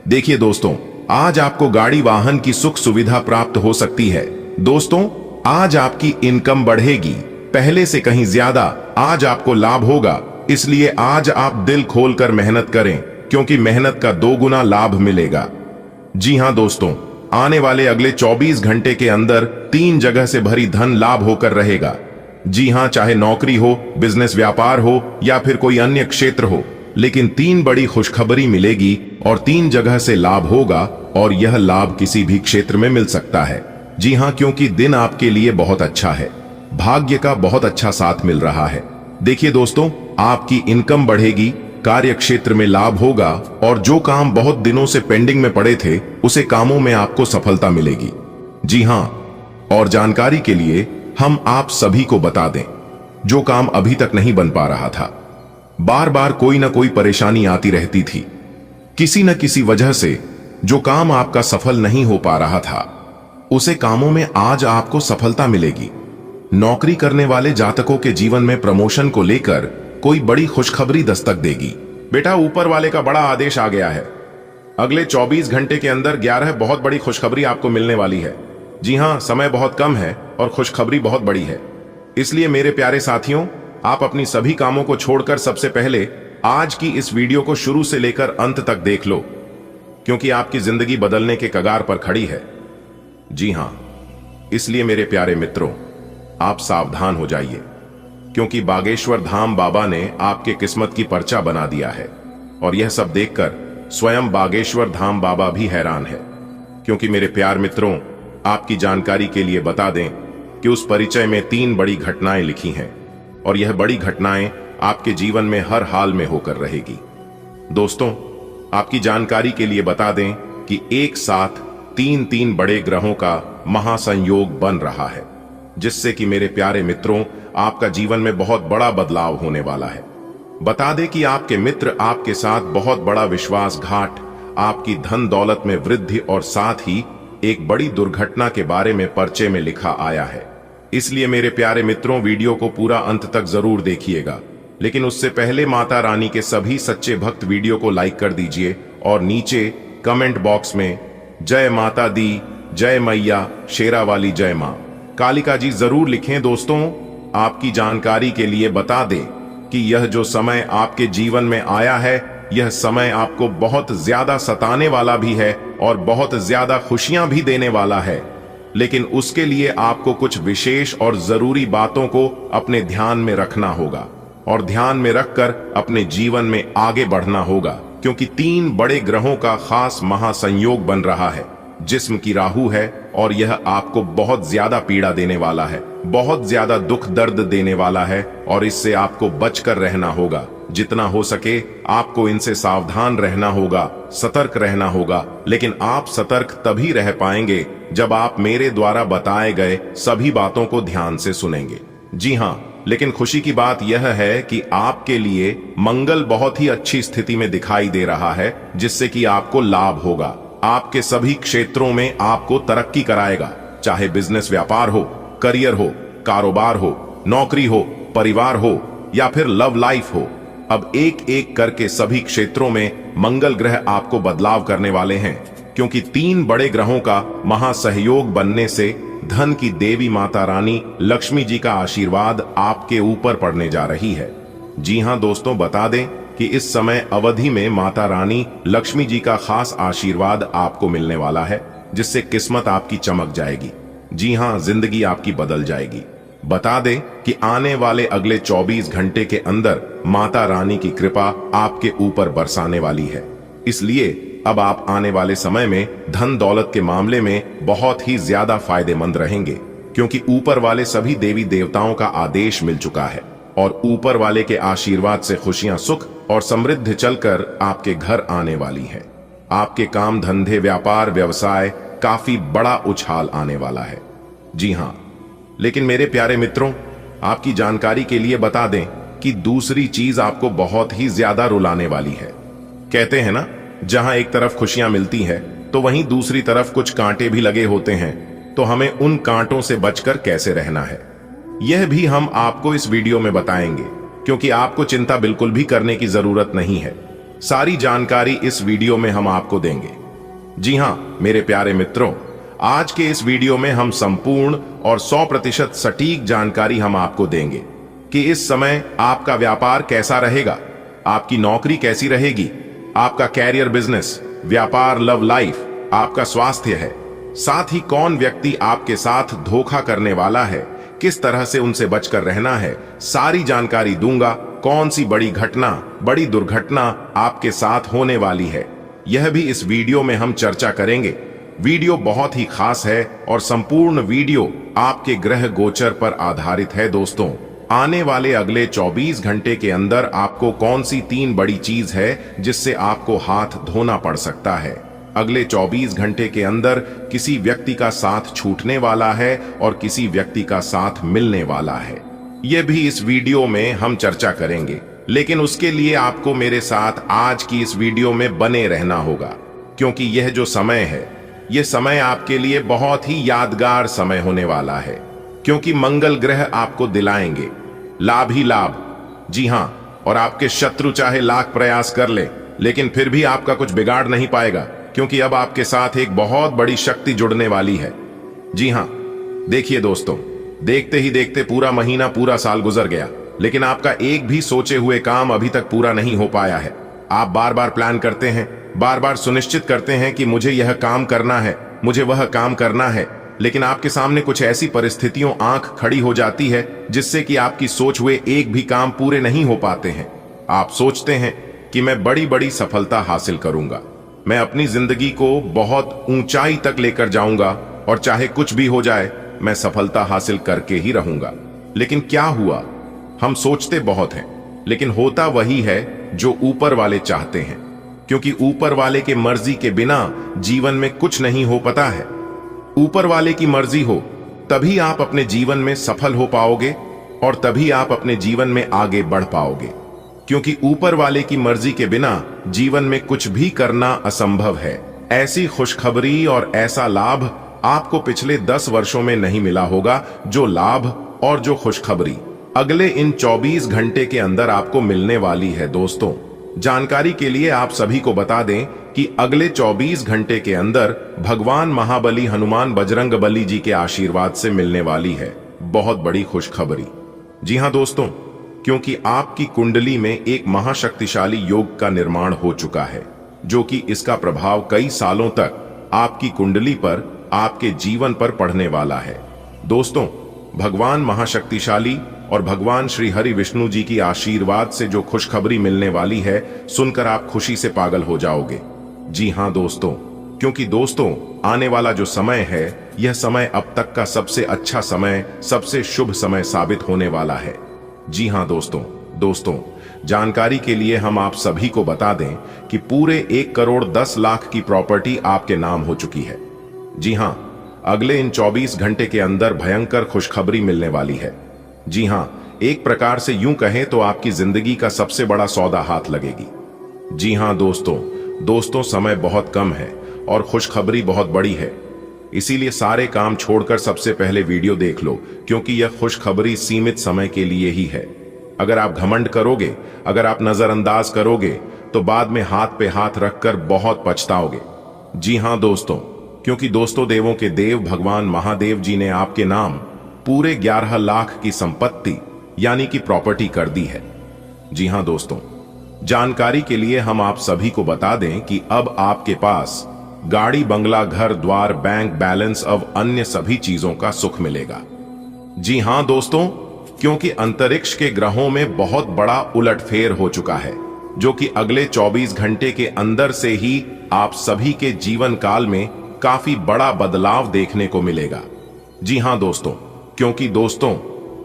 देखिए दोस्तों, आज आपको गाड़ी वाहन की सुख सुविधा प्राप्त हो सकती है। दोस्तों, आज आपकी इनकम बढ़ेगी, पहले से कहीं ज्यादा आज आपको लाभ होगा। इसलिए आज आप दिल खोलकर मेहनत करें, क्योंकि मेहनत का 2 गुना लाभ मिलेगा। जी हां दोस्तों, आने वाले अगले 24 घंटे के अंदर 3 जगह से भरी धन लाभ होकर रहेगा। जी हां, चाहे नौकरी हो, बिजनेस व्यापार हो या फिर कोई अन्य क्षेत्र हो, लेकिन 3 बड़ी खुशखबरी मिलेगी और 3 जगह से लाभ होगा, और यह लाभ किसी भी क्षेत्र में मिल सकता है। जी हां, क्योंकि दिन आपके लिए बहुत अच्छा है, भाग्य का बहुत अच्छा साथ मिल रहा है। देखिए दोस्तों, आपकी इनकम बढ़ेगी, कार्य क्षेत्र में लाभ होगा, और जो काम बहुत दिनों से पेंडिंग में पड़े थे, उसे कामों में आपको सफलता मिलेगी। जी हां, और जानकारी के लिए हम आप सभी को बता दें, जो काम अभी तक नहीं बन पा रहा था, बार बार कोई ना कोई परेशानी आती रहती थी, किसी न किसी वजह से जो काम आपका सफल नहीं हो पा रहा था, उसे कामों में आज आपको सफलता मिलेगी। नौकरी करने वाले जातकों के जीवन में प्रमोशन को लेकर कोई बड़ी खुशखबरी दस्तक देगी। बेटा, ऊपर वाले का बड़ा आदेश आ गया है। अगले 24 घंटे के अंदर 11 बहुत बड़ी खुशखबरी आपको मिलने वाली है। जी हां, समय बहुत कम है और खुशखबरी बहुत बड़ी है। इसलिए मेरे प्यारे साथियों, आप अपनी सभी कामों को छोड़कर सबसे पहले आज की इस वीडियो को शुरू से लेकर अंत तक देख लो, क्योंकि आपकी जिंदगी बदलने के कगार पर खड़ी है। जी हां, इसलिए मेरे प्यारे मित्रों, आप सावधान हो जाइए, क्योंकि बागेश्वर धाम बाबा ने आपके किस्मत की पर्चा बना दिया है। और यह सब देखकर स्वयं बागेश्वर धाम बाबा भी हैरान है। क्योंकि मेरे प्यार मित्रों, आपकी जानकारी के लिए बता दें कि उस परिचय में 3 बड़ी घटनाएं लिखी हैं, और यह बड़ी घटनाएं आपके जीवन में हर हाल में होकर रहेगी। दोस्तों, आपकी जानकारी के लिए बता दें कि एक साथ तीन तीन बड़े ग्रहों का महासंयोग बन रहा है, जिससे कि मेरे प्यारे मित्रों आपका जीवन में बहुत बड़ा बदलाव होने वाला है। बता दें कि आपके मित्र आपके साथ बहुत बड़ा विश्वासघात, आपकी धन दौलत में वृद्धि और साथ ही एक बड़ी दुर्घटना के बारे में पर्चे में लिखा आया है। इसलिए मेरे प्यारे मित्रों वीडियो को पूरा अंत तक जरूर देखिएगा, लेकिन उससे पहले माता रानी के सभी सच्चे भक्त वीडियो को लाइक कर दीजिए और नीचे कमेंट बॉक्स में जय माता दी, जय मैया शेरा वाली, जय मां कालिका जी जरूर लिखें। दोस्तों, आपकी जानकारी के लिए बता दें कि यह जो समय आपके जीवन में आया है, यह समय आपको बहुत ज्यादा सताने वाला भी है और बहुत ज्यादा खुशियां भी देने वाला है, लेकिन उसके लिए आपको कुछ विशेष और जरूरी बातों को अपने ध्यान में रखना होगा और ध्यान में रखकर अपने जीवन में आगे बढ़ना होगा, क्योंकि तीन बड़े ग्रहों का खास महासंयोग बन रहा है। जिस्म की राहु है और यह आपको बहुत ज्यादा पीड़ा देने वाला है, बहुत ज्यादा दुख दर्द देने वाला है और इससे आपको बचकर रहना होगा। जितना हो सके आपको इनसे सावधान रहना होगा, सतर्क रहना होगा। लेकिन आप सतर्क तभी रह पाएंगे जब आप मेरे द्वारा बताए गए सभी बातों को ध्यान से सुनेंगे। जी हाँ, लेकिन खुशी की बात यह है कि आपके लिए मंगल बहुत ही अच्छी स्थिति में दिखाई दे रहा है, जिससे कि आपको लाभ होगा। आपके सभी क्षेत्रों में आपको तरक्की कराएगा, चाहे बिजनेस व्यापार हो, करियर हो, कारोबार हो, नौकरी हो, परिवार हो या फिर लव लाइफ हो। अब एक एक करके सभी क्षेत्रों में मंगल ग्रह आपको बदलाव करने वाले हैं, क्योंकि तीन बड़े ग्रहों का महासहयोग बनने से धन की देवी माता रानी लक्ष्मी जी का आशीर्वाद आपके ऊपर पड़ने जा रही है। जी हां दोस्तों, बता दें कि इस समय अवधि में माता रानी लक्ष्मी जी का खास आशीर्वाद आपको मिलने वाला है, जिससे किस्मत आपकी चमक जाएगी। जी हां, जिंदगी आपकी बदल जाएगी। बता दें कि आने वाले अगले 24 घंटे के अंदर माता रानी की कृपा आपके ऊपर बरसाने वाली है। इसलिए अब आप आने वाले समय में धन दौलत के मामले में बहुत ही ज्यादा फायदेमंद रहेंगे, क्योंकि ऊपर वाले सभी देवी देवताओं का आदेश मिल चुका है और ऊपर वाले के आशीर्वाद से खुशियां, सुख और समृद्धि चलकर आपके घर आने वाली है। आपके काम धंधे, व्यापार, व्यवसाय काफी बड़ा उछाल आने वाला है। जी हां, लेकिन मेरे प्यारे मित्रों, आपकी जानकारी के लिए बता दें कि दूसरी चीज आपको बहुत ही ज्यादा रुलाने वाली है। कहते हैं ना, जहां एक तरफ खुशियां मिलती हैं तो वहीं दूसरी तरफ कुछ कांटे भी लगे होते हैं, तो हमें उन कांटों से बचकर कैसे रहना है, यह भी हम आपको इस वीडियो में बताएंगे, क्योंकि आपको चिंता बिल्कुल भी करने की जरूरत नहीं है। सारी जानकारी इस वीडियो में हम आपको देंगे। जी हां मेरे प्यारे मित्रों, आज के इस वीडियो में हम संपूर्ण और 100% सटीक जानकारी हम आपको देंगे कि इस समय आपका व्यापार कैसा रहेगा, आपकी नौकरी कैसी रहेगी, आपका कैरियर, बिजनेस, व्यापार, लव लाइफ, आपका स्वास्थ्य है, साथ ही कौन व्यक्ति आपके साथ धोखा करने वाला है, किस तरह से उनसे बचकर रहना है, सारी जानकारी दूंगा। कौन सी बड़ी घटना, बड़ी दुर्घटना आपके साथ होने वाली है, यह भी इस वीडियो में हम चर्चा करेंगे। वीडियो बहुत ही खास है और संपूर्ण वीडियो आपके ग्रह गोचर पर आधारित है। दोस्तों, आने वाले अगले 24 घंटे के अंदर आपको कौन सी तीन बड़ी चीज है जिससे आपको हाथ धोना पड़ सकता है। अगले 24 घंटे के अंदर किसी व्यक्ति का साथ छूटने वाला है और किसी व्यक्ति का साथ मिलने वाला है, यह भी इस वीडियो में हम चर्चा करेंगे। लेकिन उसके लिए आपको मेरे साथ आज की इस वीडियो में बने रहना होगा, क्योंकि यह जो समय है, यह समय आपके लिए बहुत ही यादगार समय होने वाला है, क्योंकि मंगल ग्रह आपको दिलाएंगे लाभ ही लाभ। जी हां, और आपके शत्रु चाहे लाख प्रयास कर ले, लेकिन फिर भी आपका कुछ बिगाड़ नहीं पाएगा, क्योंकि अब आपके साथ एक बहुत बड़ी शक्ति जुड़ने वाली है। जी हां, देखिए दोस्तों, देखते ही देखते पूरा महीना, पूरा साल गुजर गया, लेकिन आपका एक भी सोचे हुए काम अभी तक पूरा नहीं हो पाया है। आप बार बार प्लान करते हैं, बार बार सुनिश्चित करते हैं कि मुझे यह काम करना है, मुझे वह काम करना है, लेकिन आपके सामने कुछ ऐसी परिस्थितियों आंख खड़ी हो जाती है जिससे कि आपकी सोच हुए एक भी काम पूरे नहीं हो पाते हैं। आप सोचते हैं कि मैं बड़ी बड़ी सफलता हासिल करूंगा, मैं अपनी जिंदगी को बहुत ऊंचाई तक लेकर जाऊंगा और चाहे कुछ भी हो जाए मैं सफलता हासिल करके ही रहूंगा। लेकिन क्या हुआ, हम सोचते बहुत हैं, लेकिन होता वही है जो ऊपर वाले चाहते हैं। क्योंकि ऊपर वाले के मर्जी के बिना जीवन में कुछ नहीं हो पाता है। ऊपर वाले की मर्जी हो तभी आप अपने जीवन में सफल हो पाओगे और तभी आप अपने जीवन में आगे बढ़ पाओगे, क्योंकि ऊपर वाले की मर्जी के बिना जीवन में कुछ भी करना असंभव है। ऐसी खुशखबरी और ऐसा लाभ आपको पिछले 10 वर्षों में नहीं मिला होगा, जो लाभ और जो खुशखबरी अगले इन 24 घंटे के अंदर आपको मिलने वाली है। दोस्तों, जानकारी के लिए आप सभी को बता दें कि अगले 24 घंटे के अंदर भगवान महाबली हनुमान बजरंगबली जी के आशीर्वाद से मिलने वाली है बहुत बड़ी खुशखबरी। जी हां दोस्तों, क्योंकि आपकी कुंडली में एक महाशक्तिशाली योग का निर्माण हो चुका है, जो कि इसका प्रभाव कई सालों तक आपकी कुंडली पर, आपके जीवन पर पड़ने वाला है। दोस्तों, भगवान महाशक्तिशाली और भगवान श्री हरि विष्णु जी की आशीर्वाद से जो खुशखबरी मिलने वाली है, सुनकर आप खुशी से पागल हो जाओगे। जी हां दोस्तों, क्योंकि दोस्तों आने वाला जो समय है, यह समय अब तक का सबसे अच्छा समय, सबसे शुभ समय साबित होने वाला है। जी हां दोस्तों, जानकारी के लिए हम आप सभी को बता दें कि पूरे 1 करोड़ 10 लाख की प्रॉपर्टी आपके नाम हो चुकी है। जी हां, अगले इन 24 घंटे के अंदर भयंकर खुशखबरी मिलने वाली है। जी हां, एक प्रकार से यूं कहें तो आपकी जिंदगी का सबसे बड़ा सौदा हाथ लगेगी। जी हां दोस्तों, समय बहुत कम है और खुशखबरी बहुत बड़ी है, इसीलिए सारे काम छोड़कर सबसे पहले वीडियो देख लो, क्योंकि यह खुशखबरी सीमित समय के लिए ही है। अगर आप घमंड करोगे, अगर आप नजरअंदाज करोगे, तो बाद में हाथ पे हाथ रखकर बहुत पछताओगे। जी हां दोस्तों, क्योंकि दोस्तों देवों के देव भगवान महादेव जी ने आपके नाम पूरे 11 लाख की संपत्ति यानी कि प्रॉपर्टी कर दी है। जी हां दोस्तों, जानकारी के लिए हम आप सभी को बता दें कि अब आपके पास गाड़ी, बंगला, घर द्वार, बैंक बैलेंस और अन्य सभी चीजों का सुख मिलेगा। जी हां दोस्तों, क्योंकि अंतरिक्ष के ग्रहों में बहुत बड़ा उलटफेर हो चुका है, जो कि अगले 24 घंटे के अंदर से ही आप सभी के जीवन काल में काफी बड़ा बदलाव देखने को मिलेगा। जी हां दोस्तों, क्योंकि दोस्तों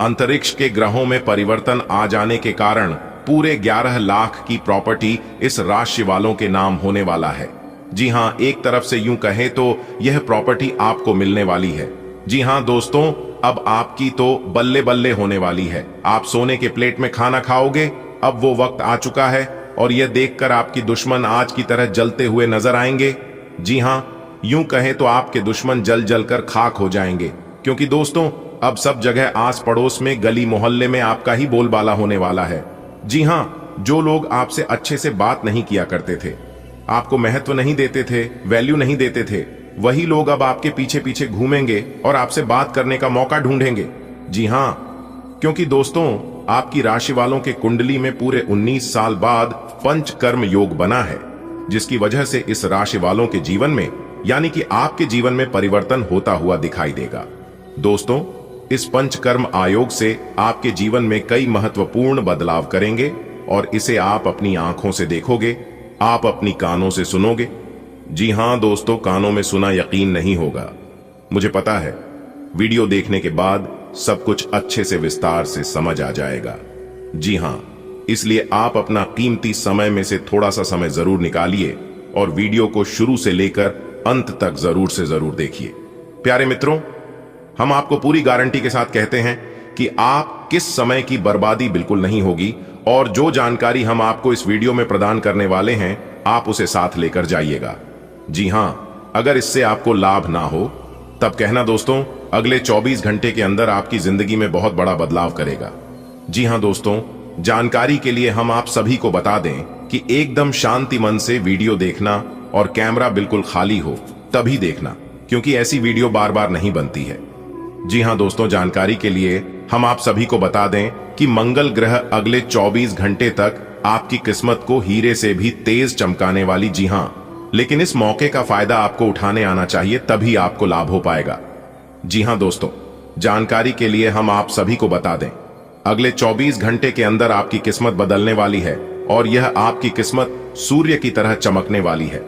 अंतरिक्ष के ग्रहों में परिवर्तन आ जाने के कारण पूरे 11 लाख की प्रॉपर्टी इस राशि वालों के नाम होने वाला है। जी हां, एक तरफ से यूं कहें तो यह प्रॉपर्टी आपको मिलने वाली है। जी हां दोस्तों, अब आपकी तो बल्ले बल्ले होने वाली है। आप सोने के प्लेट में खाना खाओगे, अब वो वक्त आ चुका है और यह देखकर आपकी दुश्मन आज की तरह जलते हुए नजर आएंगे। जी हां, यूं कहें तो आपके दुश्मन जल जलकर खाक हो जाएंगे, क्योंकि दोस्तों अब सब जगह, आस पड़ोस में, गली मोहल्ले में आपका ही बोलबाला होने वाला है। जी हां, जो लोग आपसे अच्छे से बात नहीं किया करते थे, आपको महत्व नहीं देते थे, वैल्यू नहीं देते थे, वही लोग अब आपके पीछे पीछे घूमेंगे और आपसे बात करने का मौका ढूंढेंगे। जी हां, क्योंकि दोस्तों आपकी राशि वालों के कुंडली में पूरे 19 साल बाद पंचकर्म योग बना है, जिसकी वजह से इस राशि वालों के जीवन में यानी कि आपके जीवन में परिवर्तन होता हुआ दिखाई देगा। दोस्तों, इस पंचकर्म आयोग से आपके जीवन में कई महत्वपूर्ण बदलाव करेंगे और इसे आप अपनी आंखों से देखोगे, आप अपनी कानों से सुनोगे। जी हां दोस्तों, कानों में सुना यकीन नहीं होगा, मुझे पता है। वीडियो देखने के बाद सब कुछ अच्छे से विस्तार से समझ आ जाएगा। जी हां, इसलिए आप अपना कीमती समय में से थोड़ा सा समय जरूर निकालिए और वीडियो को शुरू से लेकर अंत तक जरूर से जरूर देखिए। प्यारे मित्रों, हम आपको पूरी गारंटी के साथ कहते हैं कि आप किस समय की बर्बादी बिल्कुल नहीं होगी और जो जानकारी हम आपको इस वीडियो में प्रदान करने वाले हैं, आप उसे साथ लेकर जाइएगा। जी हां, अगर इससे आपको लाभ ना हो तब कहना दोस्तों, अगले 24 घंटे के अंदर आपकी जिंदगी में बहुत बड़ा बदलाव करेगा। जी हां दोस्तों, जानकारी के लिए हम आप सभी को बता दें कि एकदम शांति मन से वीडियो देखना और कैमरा बिल्कुल खाली हो तभी देखना, क्योंकि ऐसी वीडियो बार बार नहीं बनती है। जी हां दोस्तों, जानकारी के लिए हम आप सभी को बता दें कि मंगल ग्रह अगले 24 घंटे तक आपकी किस्मत को हीरे से भी तेज चमकाने वाली। जी हां, लेकिन इस मौके का फायदा आपको उठाने आना चाहिए, तभी आपको लाभ हो पाएगा। जी हां दोस्तों, जानकारी के लिए हम आप सभी को बता दें, अगले 24 घंटे के अंदर आपकी किस्मत बदलने वाली है और यह आपकी किस्मत सूर्य की तरह चमकने वाली है।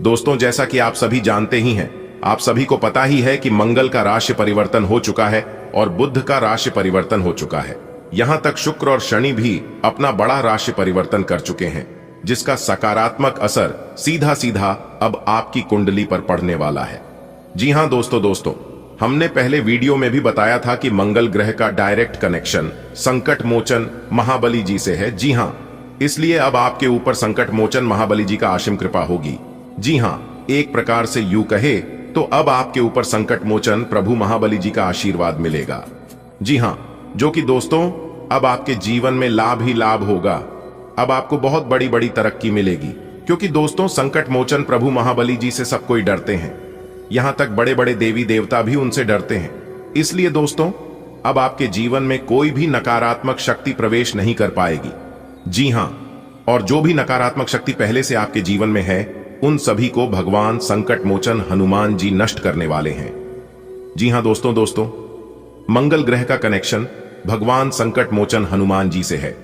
दोस्तों, जैसा कि आप सभी जानते ही हैं, आप सभी को पता ही है कि मंगल का राशि परिवर्तन हो चुका है और बुध का राशि परिवर्तन हो चुका है। यहां तक शुक्र और शनि भी अपना बड़ा राशि परिवर्तन कर चुके हैं। जिसका सकारात्मक असर सीधा सीधा अब आपकी कुंडली पर पड़ने वाला है। जी हां दोस्तों, हमने पहले वीडियो में भी बताया था कि मंगल ग्रह का डायरेक्ट कनेक्शन संकट मोचन महाबली जी से है। जी हां, इसलिए अब आपके ऊपर संकट मोचन महाबली जी का असीम कृपा होगी। जी हां, एक प्रकार से यूं कहे तो अब आपके ऊपर संकट मोचन प्रभु महाबली जी का आशीर्वाद मिलेगा। जी हां, जो कि दोस्तों अब आपके जीवन में लाभ ही लाभ होगा। अब आपको बहुत बड़ी बड़ी तरक्की मिलेगी, क्योंकि दोस्तों संकट मोचन प्रभु महाबली जी से सब कोई डरते हैं, यहां तक बड़े बड़े देवी देवता भी उनसे डरते हैं। इसलिए दोस्तों अब आपके जीवन में कोई भी नकारात्मक शक्ति प्रवेश नहीं कर पाएगी। जी हां, और जो भी नकारात्मक शक्ति पहले से आपके जीवन में है उन सभी को भगवान संकट मोचन हनुमान जी नष्ट करने वाले हैं। जी हां दोस्तों, मंगल ग्रह का कनेक्शन भगवान संकट मोचन हनुमान जी से है।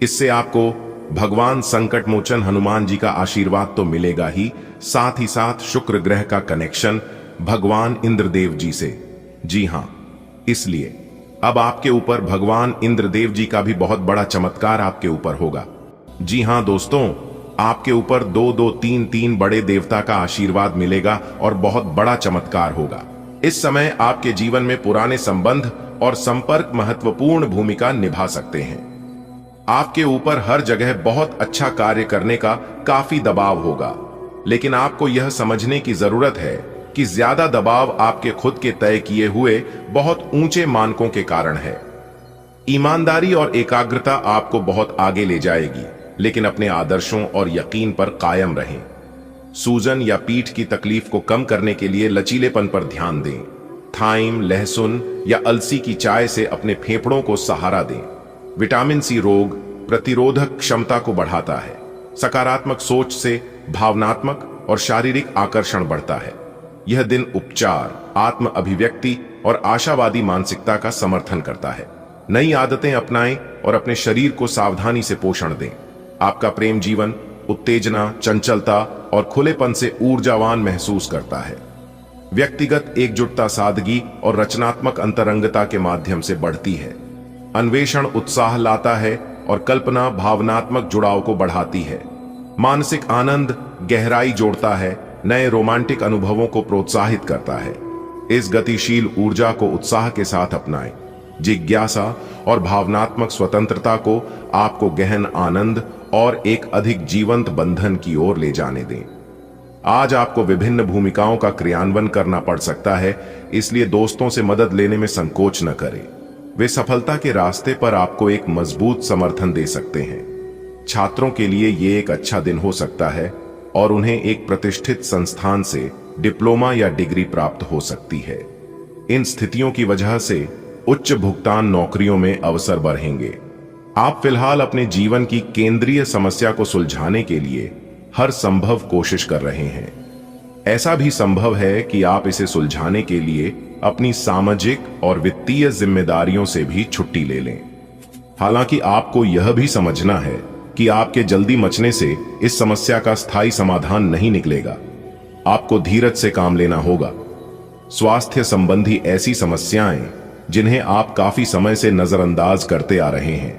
इससे आपको भगवान संकट मोचन हनुमान जी का आशीर्वाद तो मिलेगा ही, साथ ही साथ शुक्र ग्रह का कनेक्शन भगवान इंद्रदेव जी से। जी हां, इसलिए अब आपके ऊपर भगवान इंद्रदेव जी का भी बहुत बड़ा चमत्कार आपके ऊपर होगा। जी हां दोस्तों, आपके ऊपर 2-2-3-3 बड़े देवता का आशीर्वाद मिलेगा और बहुत बड़ा चमत्कार होगा। इस समय आपके जीवन में पुराने संबंध और संपर्क महत्वपूर्ण भूमिका निभा सकते हैं। आपके ऊपर हर जगह बहुत अच्छा कार्य करने का काफी दबाव होगा, लेकिन आपको यह समझने की जरूरत है कि ज्यादा दबाव आपके खुद के तय किए हुए बहुत ऊंचे मानकों के कारण है। ईमानदारी और एकाग्रता आपको बहुत आगे ले जाएगी, लेकिन अपने आदर्शों और यकीन पर कायम रहें। सूजन या पीठ की तकलीफ को कम करने के लिए लचीलेपन पर ध्यान दें। थाइम, लहसुन या अलसी की चाय से अपने फेफड़ों को सहारा दें। विटामिन सी रोग प्रतिरोधक क्षमता को बढ़ाता है। सकारात्मक सोच से भावनात्मक और शारीरिक आकर्षण बढ़ता है। यह दिन उपचार, आत्म अभिव्यक्ति और आशावादी मानसिकता का समर्थन करता है। नई आदतें अपनाएं और अपने शरीर को सावधानी से पोषण दें। आपका प्रेम जीवन उत्तेजना, चंचलता और खुलेपन से ऊर्जावान महसूस करता है। व्यक्तिगत एकजुटता सादगी और रचनात्मक अंतरंगता के माध्यम से बढ़ती है। अन्वेषण उत्साह लाता है और कल्पना भावनात्मक जुड़ाव को बढ़ाती है। मानसिक आनंद गहराई जोड़ता है, नए रोमांटिक अनुभवों को प्रोत्साहित करता है। इस गतिशील ऊर्जा को उत्साह के साथ अपनाएं। जिज्ञासा और भावनात्मक स्वतंत्रता को आपको गहन आनंद और एक अधिक जीवंत बंधन की ओर ले जाने दें। आज आपको विभिन्न भूमिकाओं का क्रियान्वयन करना पड़ सकता है, इसलिए दोस्तों से मदद लेने में संकोच न करें। वे सफलता के रास्ते पर आपको एक मजबूत समर्थन दे सकते हैं। छात्रों के लिए ये एक अच्छा दिन हो सकता है और उन्हें एक प्रतिष्ठित संस्थान से डिप्लोमा या डिग्री प्राप्त हो सकती है। इन स्थितियों की वजह से उच्च भुगतान नौकरियों में अवसर बढ़ेंगे। आप फिलहाल अपने जीवन की केंद्रीय समस्या को सुलझाने के लिए हर संभव कोशिश कर रहे हैं। ऐसा भी संभव है कि आप इसे सुलझाने के लिए अपनी सामाजिक और वित्तीय जिम्मेदारियों से भी छुट्टी ले लें। हालांकि आपको यह भी समझना है कि आपके जल्दी मचने से इस समस्या का स्थायी समाधान नहीं निकलेगा। आपको धीरज से काम लेना होगा। स्वास्थ्य संबंधी ऐसी समस्याएं जिन्हें आप काफी समय से नजरअंदाज करते आ रहे हैं,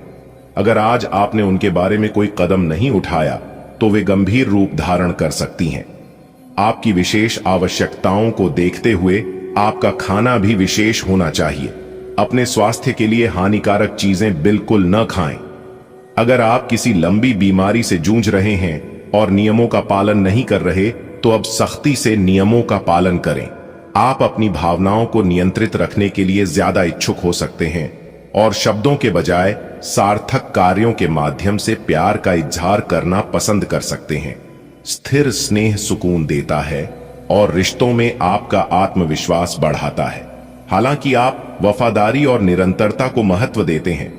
अगर आज आपने उनके बारे में कोई कदम नहीं उठाया तो वे गंभीर रूप धारण कर सकती हैं। आपकी विशेष आवश्यकताओं को देखते हुए आपका खाना भी विशेष होना चाहिए। अपने स्वास्थ्य के लिए हानिकारक चीजें बिल्कुल न खाएं। अगर आप किसी लंबी बीमारी से जूझ रहे हैं और नियमों का पालन नहीं कर रहे तो अब सख्ती से नियमों का पालन करें। आप अपनी भावनाओं को नियंत्रित रखने के लिए ज्यादा इच्छुक हो सकते हैं और शब्दों के बजाय सार्थक कार्यों के माध्यम से प्यार का इजहार करना पसंद कर सकते हैं। स्थिर स्नेह सुकून देता है और रिश्तों में आपका आत्मविश्वास बढ़ाता है। हालांकि आप वफादारी और निरंतरता को महत्व देते हैं,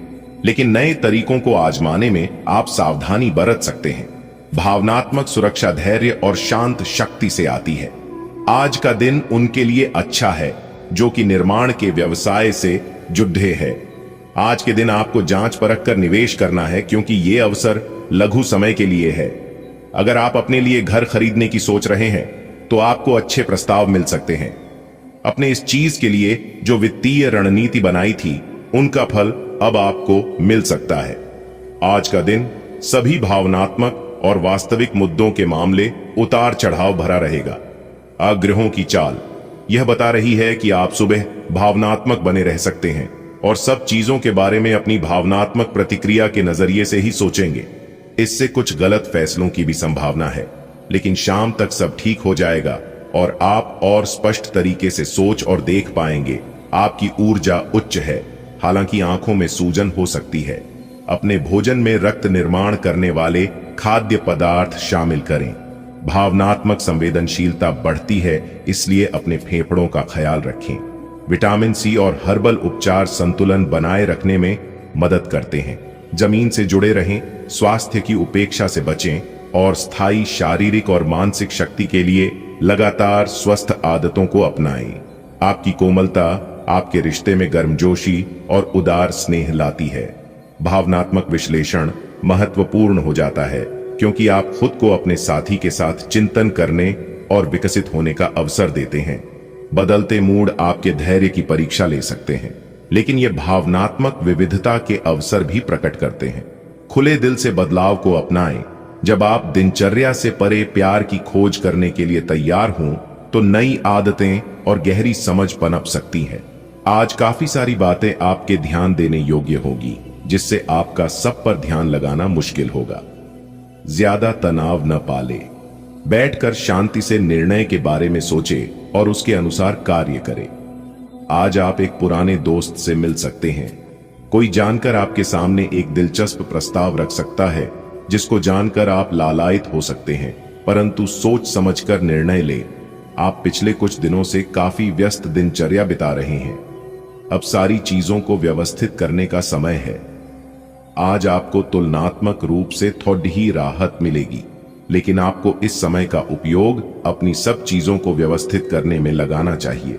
लेकिन नए तरीकों को आजमाने में आप सावधानी बरत सकते हैं। भावनात्मक सुरक्षा धैर्य और शांत शक्ति से आती है। आज का दिन उनके लिए अच्छा है जो कि निर्माण के व्यवसाय से जुड़े हैं। आज के दिन आपको जांच परख कर निवेश करना है, क्योंकि ये अवसर लघु समय के लिए है। अगर आप अपने लिए घर खरीदने की सोच रहे हैं तो आपको अच्छे प्रस्ताव मिल सकते हैं। अपने इस चीज के लिए जो वित्तीय रणनीति बनाई थी उनका फल अब आपको मिल सकता है। आज का दिन सभी भावनात्मक और वास्तविक मुद्दों के मामले उतार चढ़ाव भरा रहेगा। ग्रहों की चाल यह बता रही है कि आप सुबह भावनात्मक बने रह सकते हैं और सब चीजों के बारे में अपनी भावनात्मक प्रतिक्रिया के नजरिए से ही सोचेंगे। इससे कुछ गलत फैसलों की भी संभावना है, लेकिन शाम तक सब ठीक हो जाएगा और आप और स्पष्ट तरीके से सोच और देख पाएंगे। आपकी ऊर्जा उच्च है, हालांकि आंखों में सूजन हो सकती है। अपने भोजन में रक्त निर्माण करने वाले खाद्य पदार्थ शामिल करें। भावनात्मक संवेदनशीलता बढ़ती है, इसलिए अपने फेफड़ों का ख्याल रखें। विटामिन सी और हर्बल उपचार संतुलन बनाए रखने में मदद करते हैं। जमीन से जुड़े रहें, स्वास्थ्य की उपेक्षा से बचें और स्थायी शारीरिक और मानसिक शक्ति के लिए लगातार स्वस्थ आदतों को अपनाएं। आपकी कोमलता आपके रिश्ते में गर्मजोशी और उदार स्नेह लाती है। भावनात्मक विश्लेषण महत्वपूर्ण हो जाता है, क्योंकि आप खुद को अपने साथी के साथ चिंतन करने और विकसित होने का अवसर देते हैं। बदलते मूड आपके धैर्य की परीक्षा ले सकते हैं, लेकिन ये भावनात्मक विविधता के अवसर भी प्रकट करते हैं। खुले दिल से बदलाव को अपनाएं। जब आप दिनचर्या से परे प्यार की खोज करने के लिए तैयार हों, तो नई आदतें और गहरी समझ पनप सकती हैं। आज काफी सारी बातें आपके ध्यान देने योग्य होगी, जिससे आपका सब पर ध्यान लगाना मुश्किल होगा। ज्यादा तनाव न पाले। बैठकर शांति से निर्णय के बारे में सोचे और उसके अनुसार कार्य करें। आज आप एक पुराने दोस्त से मिल सकते हैं। कोई जानकर आपके सामने एक दिलचस्प प्रस्ताव रख सकता है, जिसको जानकर आप लालायित हो सकते हैं, परंतु सोच समझकर निर्णय लें। आप पिछले कुछ दिनों से काफी व्यस्त दिनचर्या बिता रहे हैं। अब सारी चीजों को व्यवस्थित करने का समय है। आज आपको तुलनात्मक रूप से थोड़ी ही राहत मिलेगी, लेकिन आपको इस समय का उपयोग अपनी सब चीजों को व्यवस्थित करने में लगाना चाहिए,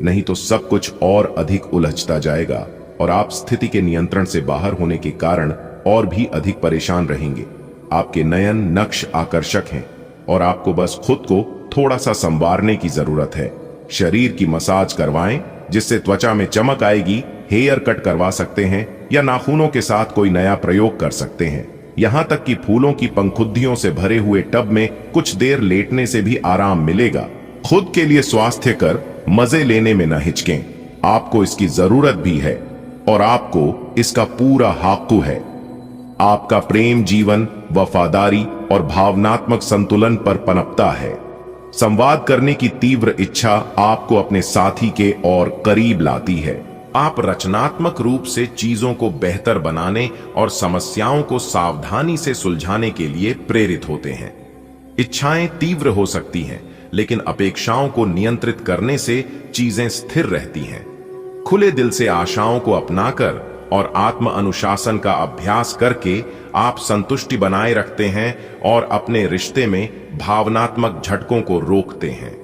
नहीं तो सब कुछ और अधिक उलझता जाएगा और आप स्थिति के नियंत्रण से बाहर होने के कारण और भी अधिक परेशान रहेंगे। आपके नयन नक्श आकर्षक हैं और आपको बस खुद को थोड़ा सा संवारने की जरूरत है। शरीर की मसाज करवाएं, जिससे त्वचा में चमक आएगी। हेयर कट करवा सकते हैं या नाखूनों के साथ कोई नया प्रयोग कर सकते हैं। यहां तक कि फूलों की पंखुद्दियों से भरे हुए टब में कुछ देर लेटने से भी आराम मिलेगा। खुद के लिए स्वास्थ्य कर मजे लेने में न हिचकें। आपको इसकी जरूरत भी है और आपको इसका पूरा हक है। आपका प्रेम जीवन वफादारी और भावनात्मक संतुलन पर पनपता है। संवाद करने की तीव्र इच्छा आपको अपने साथी के और करीब लाती है। आप रचनात्मक रूप से चीजों को बेहतर बनाने और समस्याओं को सावधानी से सुलझाने के लिए प्रेरित होते हैं। इच्छाएं तीव्र हो सकती हैं, लेकिन अपेक्षाओं को नियंत्रित करने से चीजें स्थिर रहती हैं। खुले दिल से आशाओं को अपनाकर और आत्म अनुशासन का अभ्यास करके आप संतुष्टि बनाए रखते हैं और अपने रिश्ते में भावनात्मक झटकों को रोकते हैं।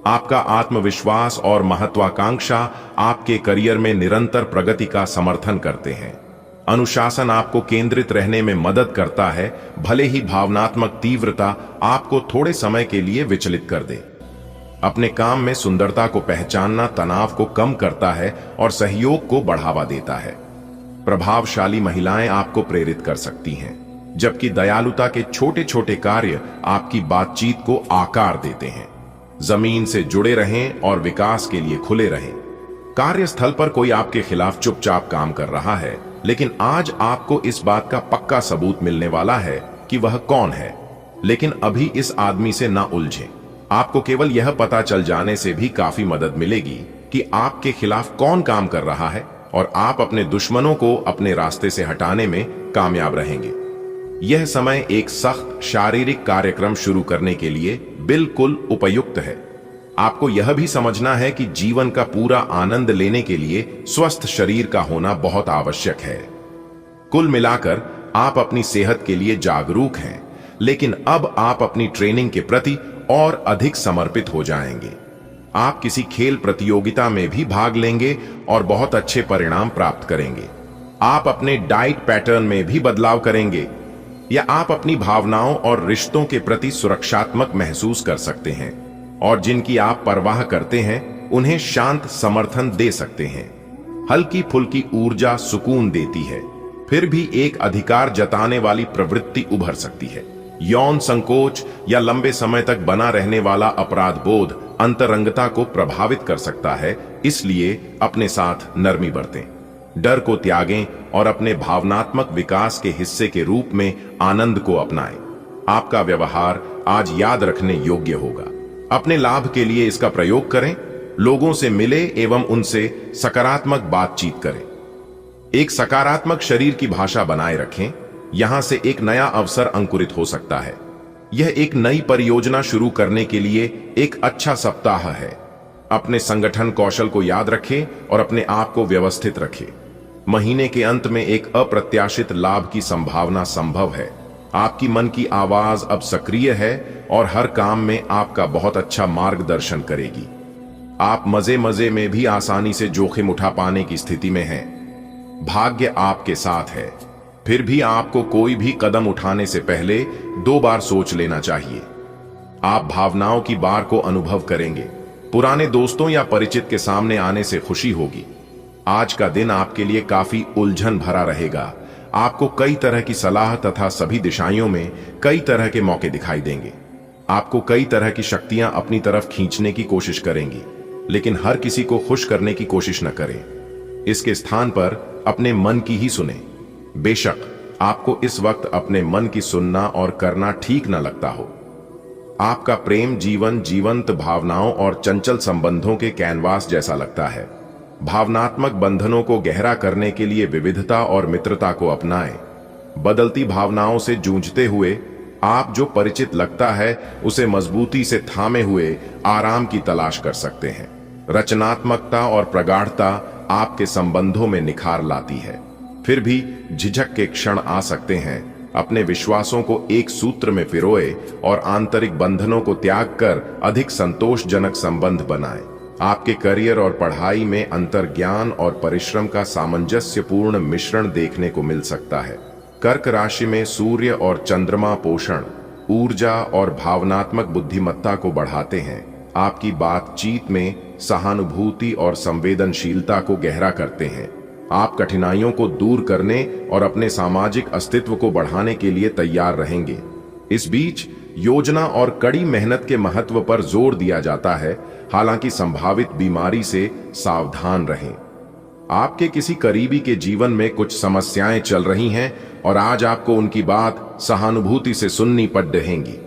आपका आत्मविश्वास और महत्वाकांक्षा आपके करियर में निरंतर प्रगति का समर्थन करते हैं। अनुशासन आपको केंद्रित रहने में मदद करता है, भले ही भावनात्मक तीव्रता आपको थोड़े समय के लिए विचलित कर दे। अपने काम में सुंदरता को पहचानना तनाव को कम करता है और सहयोग को बढ़ावा देता है। प्रभावशाली महिलाएं आपको प्रेरित कर सकती हैं, जबकि दयालुता के छोटे छोटे कार्य आपकी बातचीत को आकार देते हैं। जमीन से जुड़े रहें और विकास के लिए खुले रहें। कार्यस्थल पर कोई आपके खिलाफ चुपचाप काम कर रहा है, लेकिन आज आपको इस बात का पक्का सबूत मिलने वाला है कि वह कौन है। लेकिन अभी इस आदमी से ना उलझें। आपको केवल यह पता चल जाने से भी काफी मदद मिलेगी कि आपके खिलाफ कौन काम कर रहा है और आप अपने दुश्मनों को अपने रास्ते से हटाने में कामयाब रहेंगे। यह समय एक सख्त शारीरिक कार्यक्रम शुरू करने के लिए बिल्कुल उपयुक्त है। आपको यह भी समझना है कि जीवन का पूरा आनंद लेने के लिए स्वस्थ शरीर का होना बहुत आवश्यक है। कुल मिलाकर आप अपनी सेहत के लिए जागरूक हैं, लेकिन अब आप अपनी ट्रेनिंग के प्रति और अधिक समर्पित हो जाएंगे। आप किसी खेल प्रतियोगिता में भी भाग लेंगे और बहुत अच्छे परिणाम प्राप्त करेंगे। आप अपने डाइट पैटर्न में भी बदलाव करेंगे, या आप अपनी भावनाओं और रिश्तों के प्रति सुरक्षात्मक महसूस कर सकते हैं और जिनकी आप परवाह करते हैं उन्हें शांत समर्थन दे सकते हैं। हल्की फुल्की ऊर्जा सुकून देती है। फिर भी एक अधिकार जताने वाली प्रवृत्ति उभर सकती है। यौन संकोच या लंबे समय तक बना रहने वाला अपराध बोध अंतरंगता को प्रभावित कर सकता है, इसलिए अपने साथ नरमी बरतें। डर को त्यागें और अपने भावनात्मक विकास के हिस्से के रूप में आनंद को अपनाएं। आपका व्यवहार आज याद रखने योग्य होगा। अपने लाभ के लिए इसका प्रयोग करें। लोगों से मिले एवं उनसे सकारात्मक बातचीत करें। एक सकारात्मक शरीर की भाषा बनाए रखें। यहां से एक नया अवसर अंकुरित हो सकता है। यह एक नई परियोजना शुरू करने के लिए एक अच्छा सप्ताह है। अपने संगठन कौशल को याद रखें और अपने आप को व्यवस्थित रखें। महीने के अंत में एक अप्रत्याशित लाभ की संभावना संभव है। आपकी मन की आवाज अब सक्रिय है और हर काम में आपका बहुत अच्छा मार्गदर्शन करेगी। आप मजे मजे में भी आसानी से जोखिम उठा पाने की स्थिति में हैं। भाग्य आपके साथ है, फिर भी आपको कोई भी कदम उठाने से पहले 2 बार सोच लेना चाहिए। आप भावनाओं की बार को अनुभव करेंगे। पुराने दोस्तों या परिचित के सामने आने से खुशी होगी। आज का दिन आपके लिए काफी उलझन भरा रहेगा। आपको कई तरह की सलाह तथा सभी दिशाओं में कई तरह के मौके दिखाई देंगे। आपको कई तरह की शक्तियां अपनी तरफ खींचने की कोशिश करेंगी, लेकिन हर किसी को खुश करने की कोशिश न करें। इसके स्थान पर अपने मन की ही सुने। बेशक आपको इस वक्त अपने मन की सुनना और करना ठीक न लगता हो। आपका प्रेम जीवन जीवंत भावनाओं और चंचल संबंधों के कैनवास जैसा लगता है। भावनात्मक बंधनों को गहरा करने के लिए विविधता और मित्रता को अपनाएं। बदलती भावनाओं से जूझते हुए आप जो परिचित लगता है उसे मजबूती से थामे हुए आराम की तलाश कर सकते हैं। रचनात्मकता और प्रगाढ़ता आपके संबंधों में निखार लाती है। फिर भी झिझक के क्षण आ सकते हैं। अपने विश्वासों को एक सूत्र में पिरोए और आंतरिक बंधनों को त्याग कर अधिक संतोषजनक संबंध बनाएं। आपके करियर और पढ़ाई में अंतर्ज्ञान और परिश्रम का सामंजस्यपूर्ण मिश्रण देखने को मिल सकता है। कर्क राशि में सूर्य और चंद्रमा पोषण, ऊर्जा और भावनात्मक बुद्धिमत्ता को बढ़ाते हैं। आपकी बातचीत में सहानुभूति और संवेदनशीलता को गहरा करते हैं। आप कठिनाइयों को दूर करने और अपने सामाजिक अस्तित्व को बढ़ाने के लिए तैयार रहेंगे। इस बीच योजना और कड़ी मेहनत के महत्व पर जोर दिया जाता है। हालांकि संभावित बीमारी से सावधान रहें। आपके किसी करीबी के जीवन में कुछ समस्याएं चल रही हैं और आज आपको उनकी बात सहानुभूति से सुननी पड़ रहेगी।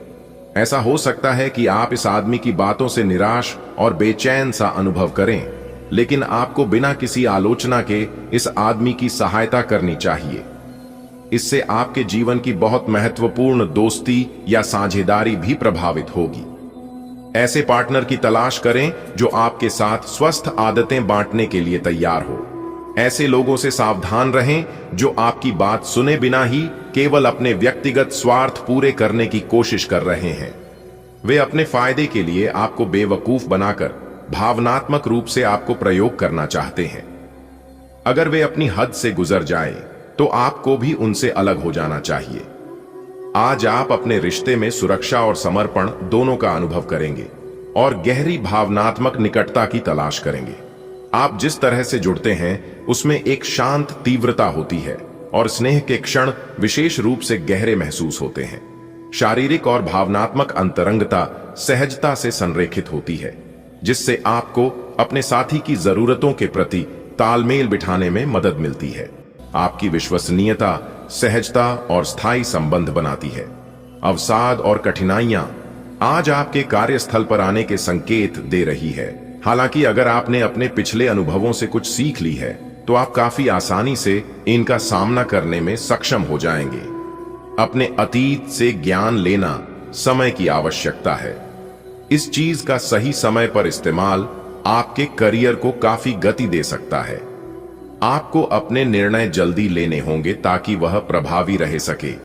ऐसा हो सकता है कि आप इस आदमी की बातों से निराश और बेचैन सा अनुभव करें, लेकिन आपको बिना किसी आलोचना के इस आदमी की सहायता करनी चाहिए। इससे आपके जीवन की बहुत महत्वपूर्ण दोस्ती या साझेदारी भी प्रभावित होगी। ऐसे पार्टनर की तलाश करें जो आपके साथ स्वस्थ आदतें बांटने के लिए तैयार हो। ऐसे लोगों से सावधान रहें जो आपकी बात सुने बिना ही केवल अपने व्यक्तिगत स्वार्थ पूरे करने की कोशिश कर रहे हैं। वे अपने फायदे के लिए आपको बेवकूफ बनाकर भावनात्मक रूप से आपको प्रयोग करना चाहते हैं। अगर वे अपनी हद से गुजर जाएं, तो आपको भी उनसे अलग हो जाना चाहिए। आज आप अपने रिश्ते में सुरक्षा और समर्पण दोनों का अनुभव करेंगे और गहरी भावनात्मक निकटता की तलाश करेंगे। आप जिस तरह से जुड़ते हैं उसमें एक शांत तीव्रता होती है और स्नेह के क्षण विशेष रूप से गहरे महसूस होते हैं। शारीरिक और भावनात्मक अंतरंगता सहजता से संरेखित होती है, जिससे आपको अपने साथी की जरूरतों के प्रति तालमेल बिठाने में मदद मिलती है। आपकी विश्वसनीयता सहजता और स्थायी संबंध बनाती है। अवसाद और कठिनाइयां आज आपके कार्यस्थल पर आने के संकेत दे रही है। हालांकि अगर आपने अपने पिछले अनुभवों से कुछ सीख ली है तो आप काफी आसानी से इनका सामना करने में सक्षम हो जाएंगे। अपने अतीत से ज्ञान लेना समय की आवश्यकता है। इस चीज का सही समय पर इस्तेमाल आपके करियर को काफी गति दे सकता है। आपको अपने निर्णय जल्दी लेने होंगे ताकि वह प्रभावी रह सके।